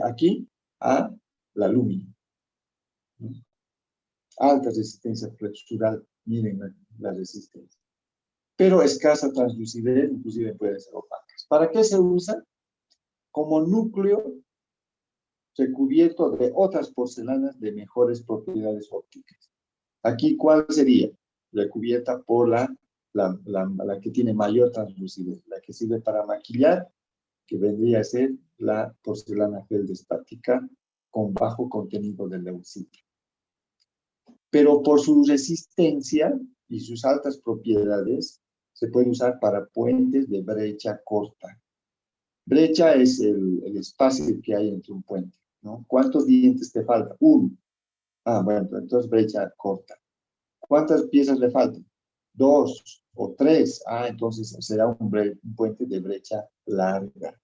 aquí a la lúmina, ¿no? Alta resistencia flexural, miren la resistencia. Pero escasa translucidez, inclusive puede ser opacas. ¿Para qué se usa? Como núcleo recubierto de otras porcelanas de mejores propiedades ópticas. Aquí, ¿cuál sería? Recubierta por la que tiene mayor translucidez, la que sirve para maquillar, que vendría a ser la porcelana feldespática con bajo contenido de leucita. Pero por su resistencia y sus altas propiedades, se puede usar para puentes de brecha corta. Brecha es el espacio que hay entre un puente, ¿no? ¿Cuántos dientes te faltan? Uno. Ah, bueno, entonces brecha corta. ¿Cuántas piezas le faltan? Dos o tres. Ah, entonces será un puente de brecha larga.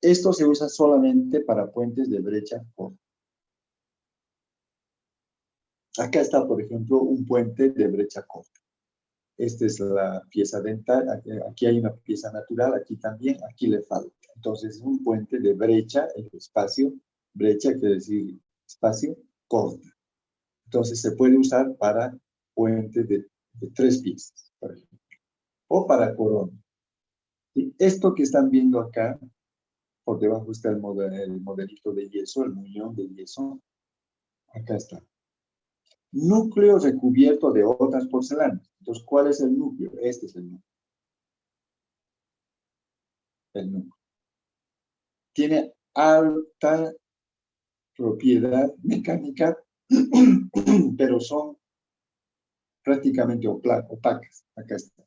Esto se usa solamente para puentes de brecha corta. Acá está, por ejemplo, un puente de brecha corta. Esta es la pieza dental. Aquí hay una pieza natural, aquí también, aquí le falta. Entonces es un puente de brecha, el espacio, brecha quiere decir espacio, corta. Entonces se puede usar para puentes de 3 piezas, por ejemplo. O para corona. ¿Sí? Esto que están viendo acá, por debajo está el modelito de yeso, el muñón de yeso. Acá está. Núcleo recubierto de otras porcelanas. Entonces, ¿cuál es el núcleo? Este es el núcleo. El núcleo. Tiene alta propiedad mecánica, pero son prácticamente opacas. Acá está.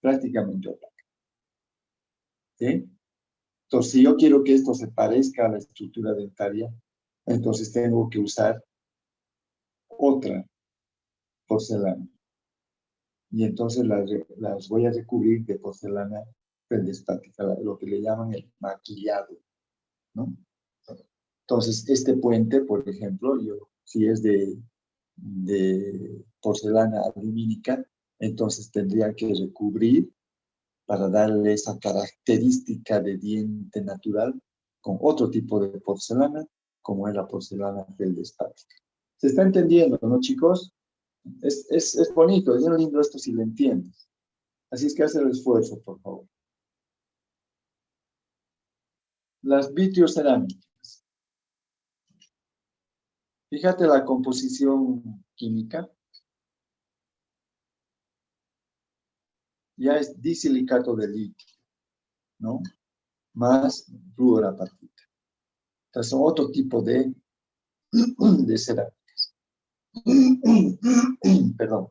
Prácticamente opacas. ¿Sí? Entonces, si yo quiero que esto se parezca a la estructura dentaria, entonces tengo que usar otra porcelana. Y entonces las voy a recubrir de porcelana feldespática, lo que le llaman el maquillado, ¿no? Entonces, este puente, por ejemplo, si es de porcelana alumínica, entonces tendría que recubrir para darle esa característica de diente natural con otro tipo de porcelana, como es la porcelana feldespática. ¿Se está entendiendo, no, chicos? Es bonito, es lindo esto si lo entiendes. Así es que haz el esfuerzo, por favor. Las vitriocerámicas. Fíjate la composición química. Ya es disilicato de litio, ¿no? Más fluorapatita. Entonces, son otro tipo de cerámicas. Perdón.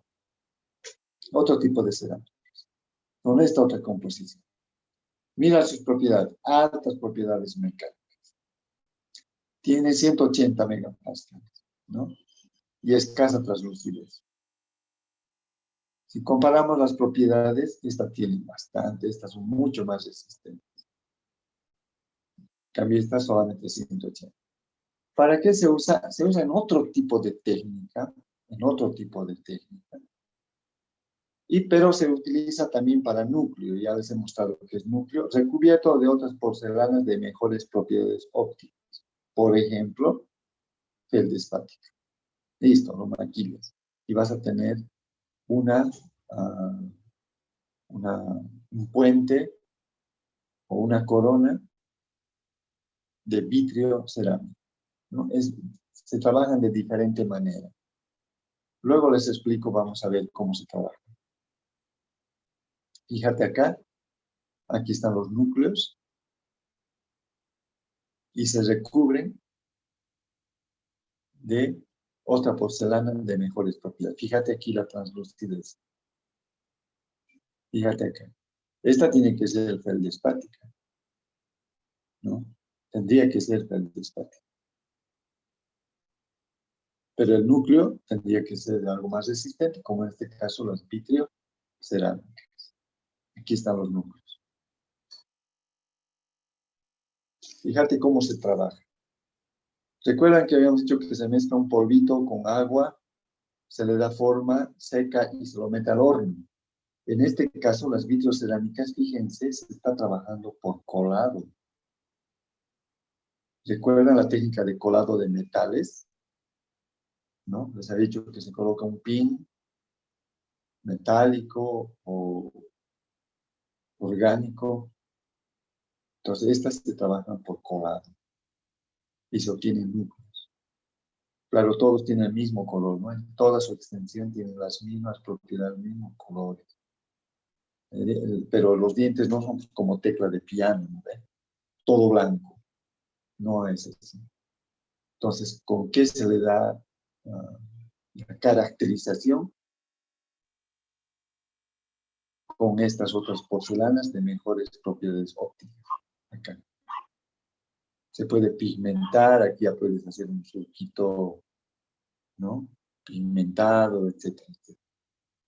Otro tipo de cerámicas. Con esta otra composición. Mira sus propiedades. Altas propiedades mecánicas. Tiene 180 megapascales, ¿no? Y escasa translucidez. Si comparamos las propiedades, esta tiene bastante, estas son mucho más resistentes. En cambio, esta solamente 180. ¿Para qué se usa? Se usa en otro tipo de técnica, pero se utiliza también para núcleo, ya les he mostrado que es núcleo, recubierto de otras porcelanas de mejores propiedades ópticas. Por ejemplo, feldespática. Listo, lo maquillas. Y vas a tener un puente o una corona de vitrio cerámico. ¿no? Se trabajan de diferente manera. Luego les explico, vamos a ver cómo se trabaja. Fíjate acá, aquí están los núcleos y se recubren de otra porcelana de mejores propiedades. Fíjate aquí la translucidez. Fíjate acá. Esta tiene que ser feldespática, ¿no? Tendría que ser feldespática. Pero el núcleo tendría que ser algo más resistente, como en este caso las vitrio cerámicas. Aquí están los núcleos. Fíjate cómo se trabaja. ¿Recuerdan que habíamos dicho que se mezcla un polvito con agua, se le da forma, seca y se lo mete al horno? En este caso, las vitrocerámicas, fíjense, se está trabajando por colado. ¿Recuerdan la técnica de colado de metales? ¿No? Les había dicho que se coloca un pin metálico o orgánico. Entonces, estas se trabajan por colado y se obtienen núcleos. Claro, todos tienen el mismo color, ¿no? En toda su extensión tienen las mismas propiedades, los mismos colores. Pero los dientes no son como tecla de piano, ¿no? Todo blanco. No es así. Entonces, ¿con qué se le da la caracterización? Con estas otras porcelanas de mejores propiedades ópticas. Acá. Se puede pigmentar, aquí ya puedes hacer un surquito, ¿no? Pigmentado, etcétera, etcétera.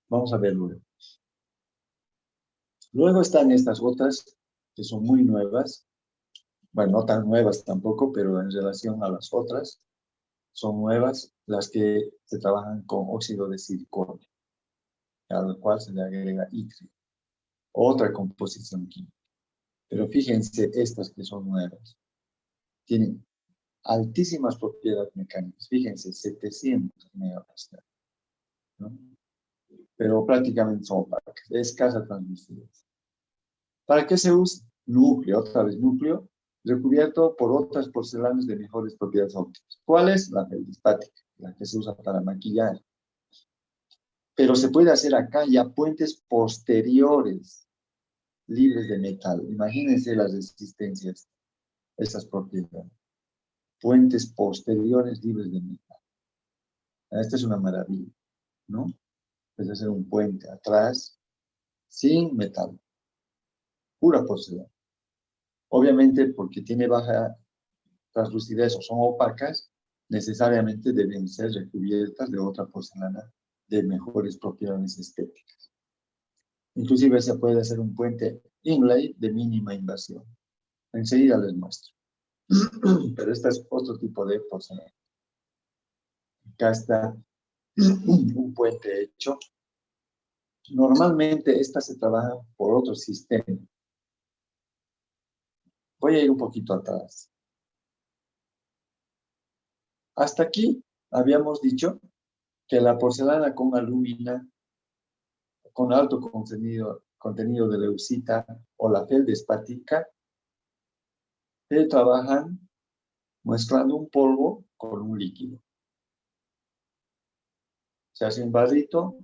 Vamos a ver luego. Luego están estas otras que son muy nuevas. Bueno, no tan nuevas tampoco, pero en relación a las otras, son nuevas las que se trabajan con óxido de siliconio, al cual se le agrega itrio, otra composición química. Pero fíjense estas que son nuevas. Tienen altísimas propiedades mecánicas. Fíjense, 700 megapascal, ¿no? Pero prácticamente son opacas, de escasa transmisibilidad. ¿Para qué se usa? Núcleo, otra vez núcleo, recubierto por otras porcelanas de mejores propiedades ópticas. ¿Cuál es? La feldespática, la que se usa para maquillar. Pero se puede hacer acá ya puentes posteriores, libres de metal. Imagínense las resistencias, esas propiedades. Puentes posteriores libres de metal. Esta es una maravilla, ¿no? Puedes hacer un puente atrás, sin metal, pura porcelana. Obviamente, porque tiene baja translucidez o son opacas, necesariamente deben ser recubiertas de otra porcelana de mejores propiedades estéticas. Inclusive se puede hacer un puente inlay de mínima invasión. Enseguida les muestro. Pero este es otro tipo de porcelana. Acá está un puente hecho. Normalmente estas se trabajan por otro sistema. Voy a ir un poquito atrás. Hasta aquí habíamos dicho que la porcelana con alúmina, con alto contenido de leucita o la feldespática, se trabajan mezclando un polvo con un líquido. Se hace un barrito,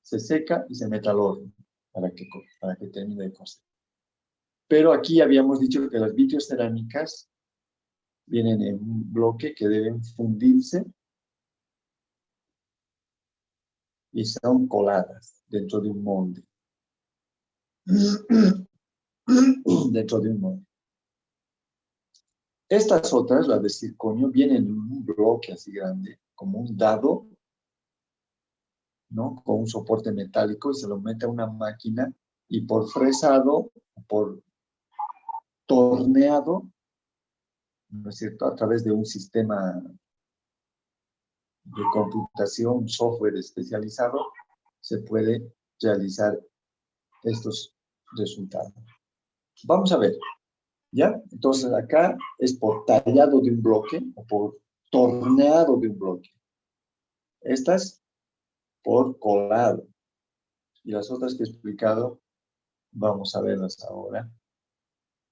se seca y se mete al horno para que termine de cocer. Pero aquí habíamos dicho que las vitrocerámicas vienen en un bloque que deben fundirse y son coladas dentro de un molde. Dentro de un molde. Estas otras, las de circonio, vienen en un bloque así grande, como un dado, ¿no? Con un soporte metálico y se lo mete a una máquina y por fresado, por torneado, ¿no es cierto? A través de un sistema de computación, un software especializado, se puede realizar estos resultados. Vamos a ver, ¿ya? Entonces acá es por tallado de un bloque o por torneado de un bloque. Estas por colado. Y las otras que he explicado, vamos a verlas ahora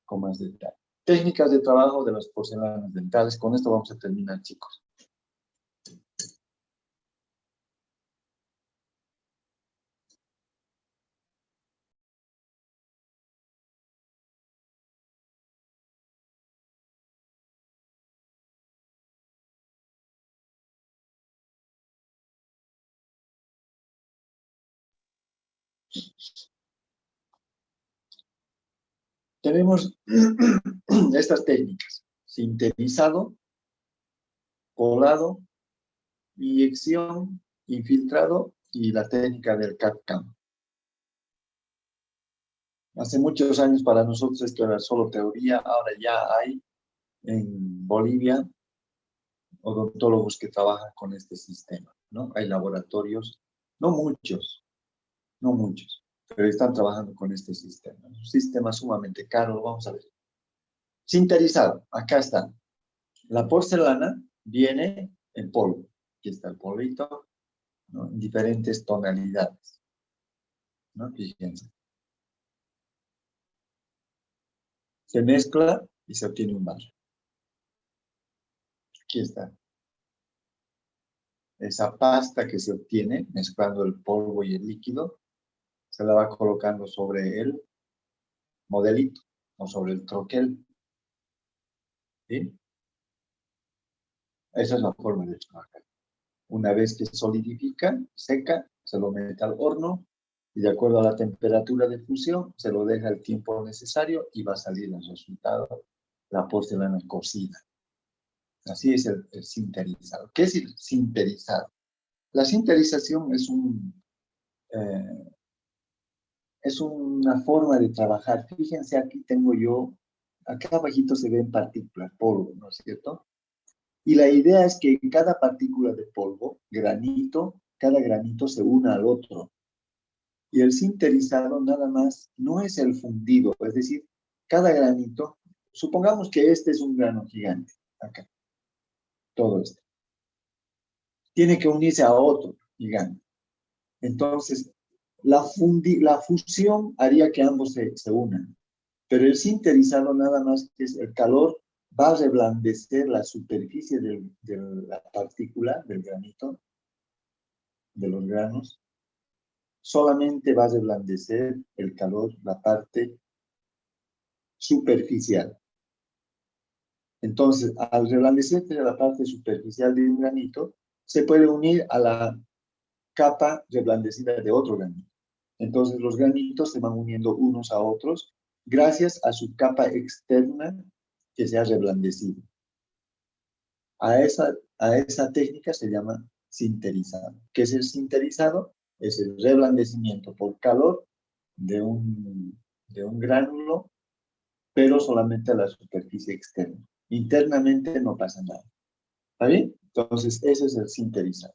con más detalle. Técnicas de trabajo de las porcelanas dentales. Con esto vamos a terminar, chicos. Tenemos estas técnicas: sinterizado, colado, inyección, infiltrado y la técnica del CAD/CAM. Hace muchos años para nosotros esto era solo teoría, ahora ya hay en Bolivia odontólogos que trabajan con este sistema, ¿no? Hay laboratorios, no muchos, pero están trabajando con este sistema. Es un sistema sumamente caro, vamos a ver. Sinterizado, acá está. La porcelana viene en polvo. Aquí está el polvito, ¿no? En diferentes tonalidades, ¿no? Fíjense. Se mezcla y se obtiene un barro. Aquí está. Esa pasta que se obtiene mezclando el polvo y el líquido, se la va colocando sobre el modelito o sobre el troquel. ¿Sí? Esa es la forma de trabajar. Una vez que solidifica, seca, se lo mete al horno y de acuerdo a la temperatura de fusión, se lo deja el tiempo necesario y va a salir el resultado, la porcelana cocida. Así es el sinterizado. ¿Qué es el sinterizado? La sinterización es una forma de trabajar. Fíjense, aquí tengo yo, acá abajito se ven partículas, polvo, ¿no es cierto? Y la idea es que cada partícula de polvo, granito, cada granito se una al otro. Y el sinterizado nada más no es el fundido, es decir, cada granito, supongamos que este es un grano gigante, acá, todo esto. Tiene que unirse a otro gigante. Entonces, la fusión haría que ambos se unan. Pero el sinterizado nada más es el calor, va a reblandecer la superficie de la partícula, del granito, de los granos. Solamente va a reblandecer el calor, la parte superficial. Entonces, al reblandecer la parte superficial de un granito, se puede unir a la capa reblandecida de otro granito. Entonces, los granitos se van uniendo unos a otros gracias a su capa externa que se ha reblandecido. A esa técnica se llama sinterizado. ¿Qué es el sinterizado? Es el reblandecimiento por calor de un gránulo, pero solamente a la superficie externa. Internamente no pasa nada. ¿Está bien? Entonces, ese es el sinterizado.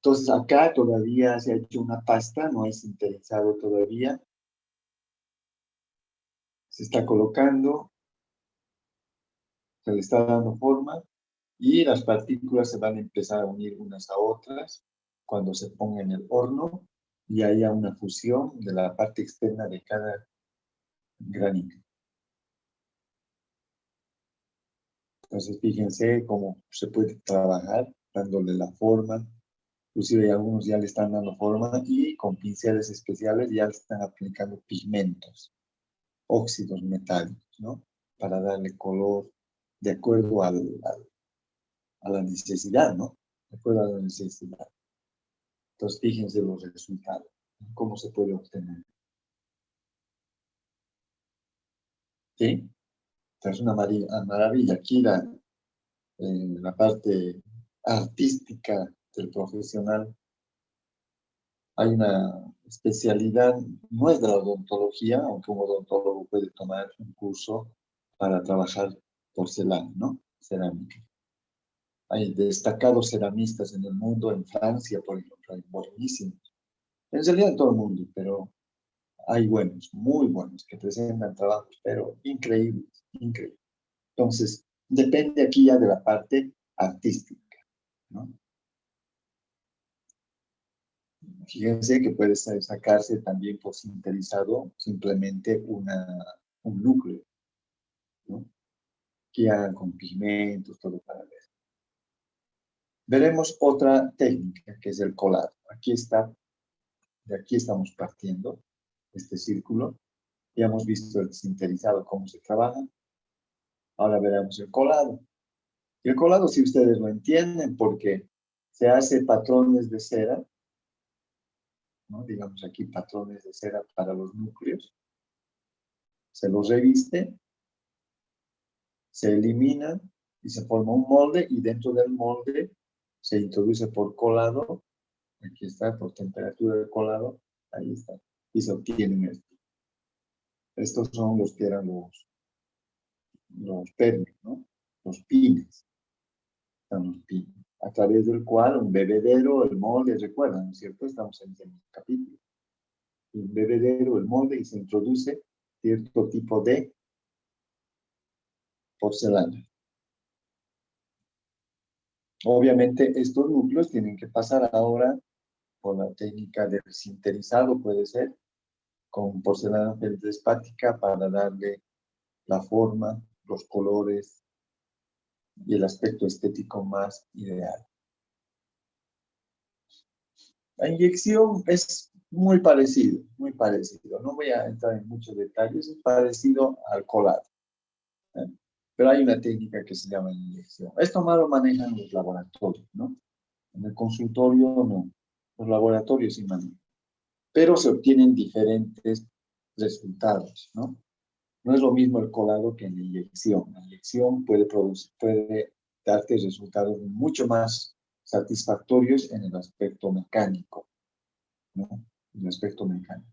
Entonces, acá todavía se ha hecho una pasta, no es sinterizado todavía. Se está colocando, se le está dando forma y las partículas se van a empezar a unir unas a otras cuando se ponga en el horno y haya una fusión de la parte externa de cada granito. Entonces, fíjense cómo se puede trabajar dándole la forma. Inclusive algunos ya le están dando forma y con pinceles especiales ya le están aplicando pigmentos, óxidos metálicos, ¿no? Para darle color de acuerdo a la necesidad, ¿no? De acuerdo a la necesidad. Entonces, fíjense los resultados, ¿no? Cómo se puede obtener. ¿Sí? Es una maravilla. Aquí la parte artística del profesional, hay una especialidad, no es de la odontología, aunque un odontólogo puede tomar un curso para trabajar porcelana, ¿no? Cerámica. Hay destacados ceramistas en el mundo, en Francia, por ejemplo, hay buenísimos. En realidad en todo el mundo, pero hay buenos, muy buenos, que presentan trabajos, pero increíbles, increíbles. Entonces, depende aquí ya de la parte artística, ¿no? Fíjense que puede sacarse también por sinterizado simplemente un núcleo. ¿no? Que hagan con pigmentos, todo para ver. Veremos otra técnica, que es el colado. Aquí está, de aquí estamos partiendo este círculo. Ya hemos visto el sinterizado, cómo se trabaja. Ahora veremos el colado. Y el colado, si ustedes lo entienden, porque se hace patrones de cera, ¿no? Digamos aquí patrones de cera para los núcleos. Se los reviste, se elimina y se forma un molde, y dentro del molde se introduce por colado. Aquí está, por temperatura del colado. Ahí está. Y se obtienen esto. Estos son los que eran los pernos, ¿no? Los pines. Están los pines. A través del cual un bebedero, el molde, recuerdan, ¿no es cierto? Estamos en el capítulo. El bebedero, el molde, y se introduce cierto tipo de porcelana. Obviamente, estos núcleos tienen que pasar ahora por la técnica del sinterizado, puede ser, con porcelana feldespática para darle la forma, los colores y el aspecto estético más ideal. La inyección es muy parecido, muy parecido. No voy a entrar en muchos detalles, es parecido al colado, ¿eh? Pero hay una técnica que se llama inyección. Esto más lo manejan los laboratorios, ¿no? En el consultorio no, los laboratorios sí manejan. Pero se obtienen diferentes resultados, ¿no? No es lo mismo el colado que la inyección. La inyección puede darte resultados mucho más satisfactorios en el aspecto mecánico, ¿no? En el aspecto mecánico.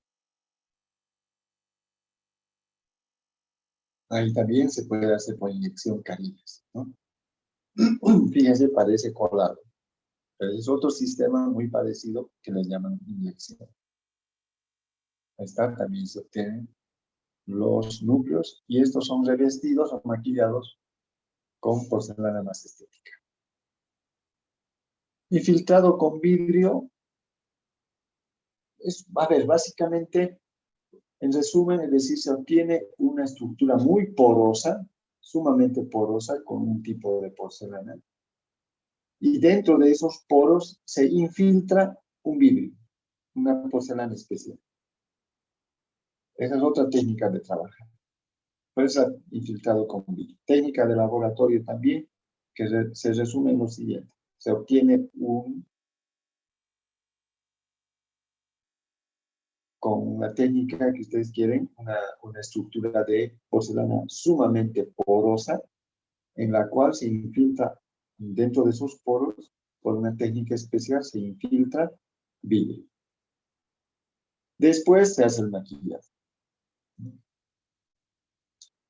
Ahí también se puede hacer por inyección carinas, ¿no? Fíjense, parece colado, pero es otro sistema muy parecido que les llaman inyección. Ahí está, también se obtienen los núcleos, y estos son revestidos o maquillados con porcelana más estética. Infiltrado con vidrio es, a ver, básicamente, en resumen, es decir, se obtiene una estructura muy porosa, sumamente porosa, con un tipo de porcelana, y dentro de esos poros se infiltra un vidrio, una porcelana especial. Esa es otra técnica de trabajar. Por eso infiltrado con vidrio. Técnica de laboratorio también, que se resume en lo siguiente. Se obtiene con la técnica que ustedes quieren, una estructura de porcelana sumamente porosa, en la cual se infiltra dentro de esos poros, por una técnica especial, se infiltra vidrio. Después se hace el maquillaje.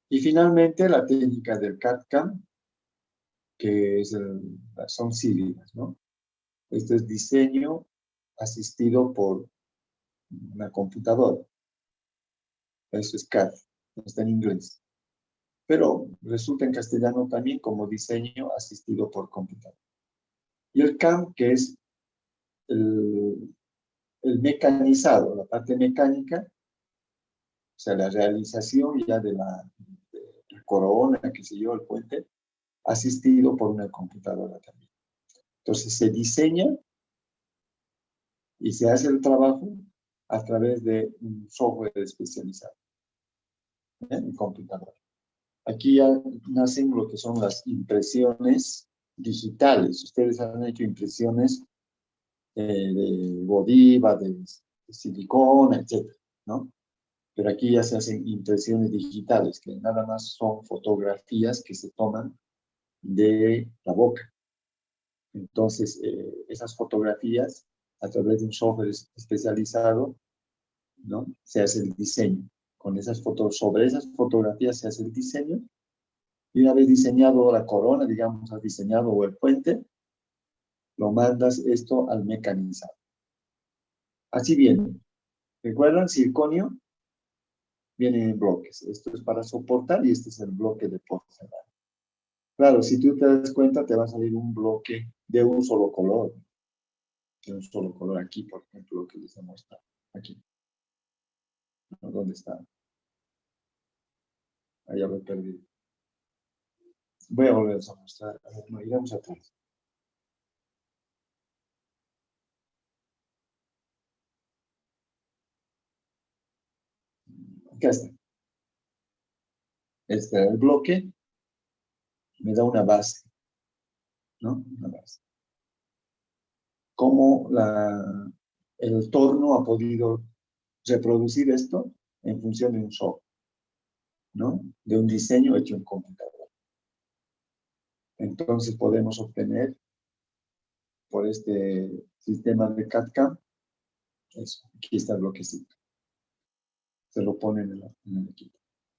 Y finalmente la técnica del CAD/CAM, que son sílidas, ¿no? Esto es diseño asistido por una computadora. Eso es CAD, está en inglés. Pero resulta en castellano también como diseño asistido por computadora. Y el CAM, que es el mecanizado, la parte mecánica, o sea, la realización ya de la corona, qué sé yo, el puente, asistido por una computadora también. Entonces se diseña y se hace el trabajo a través de un software especializado en computadora. Aquí ya nacen lo que son las impresiones digitales. Ustedes han hecho impresiones de Godiva, de silicona, etc., ¿no? Pero aquí ya se hacen impresiones digitales, que nada más son fotografías que se toman de la boca. Entonces, esas fotografías, a través de un software especializado, ¿no? Se hace el diseño. Con esas fotos, sobre esas fotografías se hace el diseño, y una vez diseñado la corona, digamos, has diseñado o el puente, lo mandas esto al mecanizado. Así viene. ¿Recuerdan? Circonio viene en bloques. Esto es para soportar y este es el bloque de porcelana. Claro, si tú te das cuenta, te va a salir un bloque de un solo color. De un solo color aquí, por ejemplo, lo que les he mostrado. Aquí. ¿Dónde está? Ahí ya lo he perdido. Voy a volver a mostrar. A ver, no, iremos atrás. Acá está. Este es el bloque. Me da una base, ¿no? Una base. Cómo el torno ha podido reproducir esto en función de un software, ¿no? De un diseño hecho en computadora. Entonces podemos obtener por este sistema de CAD/CAM, eso, aquí está el bloquecito. Se lo ponen en el equipo.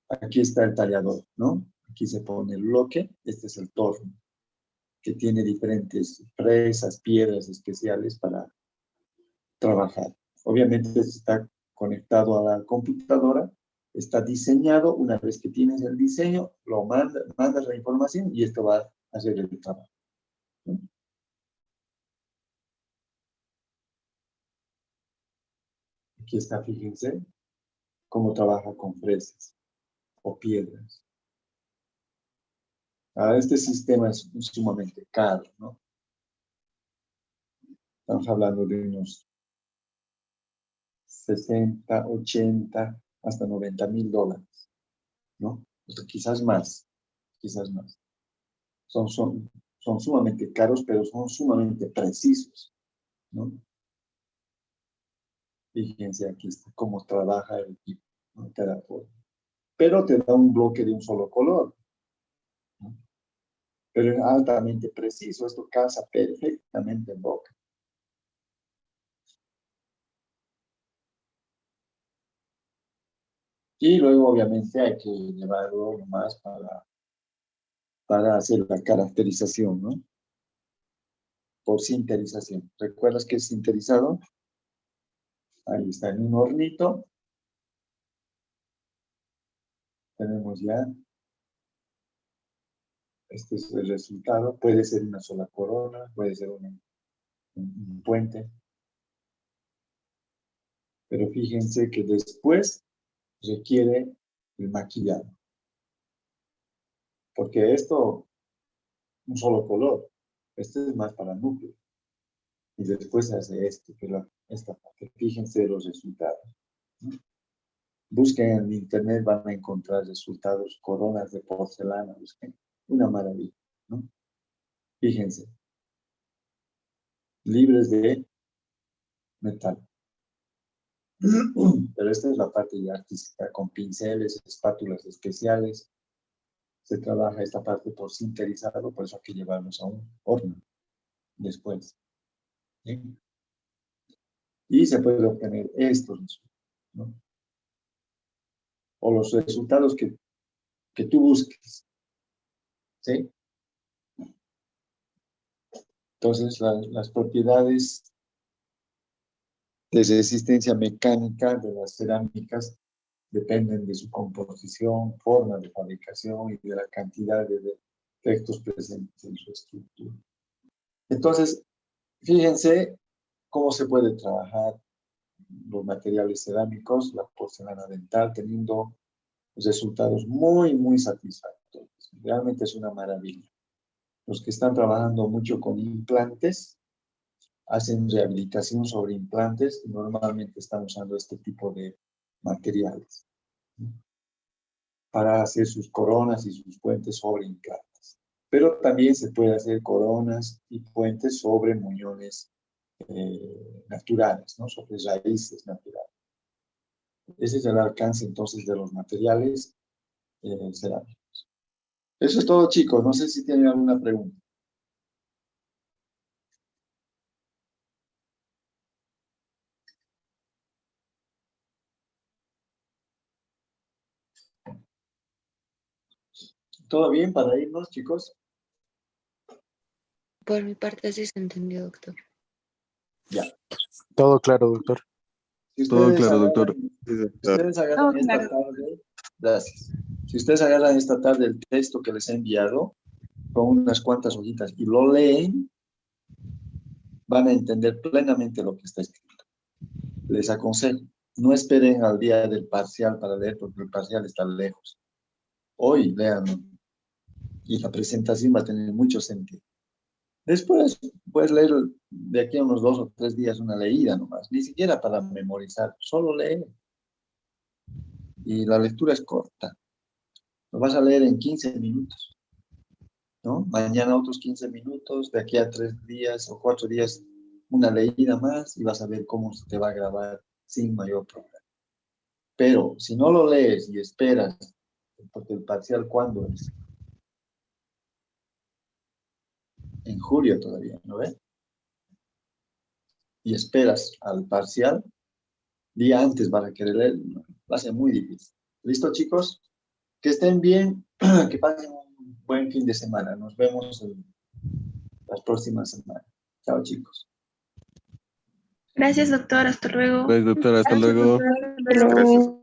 Aquí está el tallador, ¿no? Aquí se pone el bloque, este es el torno, que tiene diferentes presas, piedras especiales para trabajar. Obviamente está conectado a la computadora, está diseñado, una vez que tienes el diseño, lo mandas la información y esto va a hacer el trabajo, ¿no? Aquí está, fíjense, cómo trabaja con fresas o piedras. Ahora, este sistema es sumamente caro, ¿no? Estamos hablando de unos 60, 80, hasta $90,000, ¿no? O sea, quizás más, quizás más. Son sumamente caros, pero son sumamente precisos, ¿no? Fíjense aquí está cómo trabaja el equipo, ¿no? Pero te da un bloque de un solo color, ¿no? Pero es altamente preciso, esto calza perfectamente en boca. Y luego obviamente hay que llevarlo nomás para hacer la caracterización, ¿no? Por sinterización. ¿Recuerdas qué es sinterizado? Ahí está, en un hornito. Tenemos ya, este es el resultado. Puede ser una sola corona, puede ser un puente. Pero fíjense que después requiere el maquillado. Porque esto, un solo color, este es más para núcleo. Y después se hace esta parte. Fíjense los resultados, ¿no? Busquen en internet, van a encontrar resultados, coronas de porcelana, busquen. Una maravilla, ¿no? Fíjense, libres de metal. Pero esta es la parte ya artística, con pinceles, espátulas especiales. Se trabaja esta parte por sinterizado, por eso hay que llevarlos a un horno después, ¿sí? Y se puede obtener estos resultados, ¿no? O los resultados que tú busques, ¿sí? Entonces, las propiedades de resistencia mecánica de las cerámicas dependen de su composición, forma de fabricación y de la cantidad de defectos presentes en su estructura. Entonces, fíjense cómo se puede trabajar los materiales cerámicos, la porcelana dental, teniendo resultados muy, muy satisfactorios. Realmente es una maravilla. Los que están trabajando mucho con implantes, hacen rehabilitación sobre implantes y normalmente están usando este tipo de materiales, ¿no? Para hacer sus coronas y sus puentes sobre implantes. Pero también se puede hacer coronas y puentes sobre muñones naturales, ¿no? Sobre raíces naturales. Ese es el alcance entonces de los materiales cerámicos. Eso es todo, chicos. No sé si tienen alguna pregunta. ¿Todo bien para irnos, chicos? Por mi parte sí se entendió, doctor. Ya. Todo claro, doctor. Si Todo ustedes claro, agarran, doctor. Sí, doctor. ustedes agarran esta tarde, gracias. Si ustedes agarran esta tarde el texto que les he enviado con unas cuantas hojitas y lo leen, van a entender plenamente lo que está escrito. Les aconsejo, no esperen al día del parcial para leer, porque el parcial está lejos. Hoy, léanlo. y la presentación va a tener mucho sentido. Después puedes leer de aquí a unos 2 o 3 días una leída nomás, ni siquiera para memorizar, solo leer. Y la lectura es corta. Lo vas a leer en 15 minutos, ¿no? Mañana otros 15 minutos, de aquí a 3 días o 4 días una leída más y vas a ver cómo se te va a grabar sin mayor problema. Pero si no lo lees y esperas, porque el parcial, ¿cuándo es? En julio todavía, ¿no ves? Y esperas al parcial, día antes vas a querer leer, ¿no? Va a ser muy difícil. ¿Listo, chicos? Que estén bien, que pasen un buen fin de semana. Nos vemos las próximas semanas. Chao, chicos. Gracias, doctor. Hasta luego. Pues, doctor, hasta luego. Hasta luego.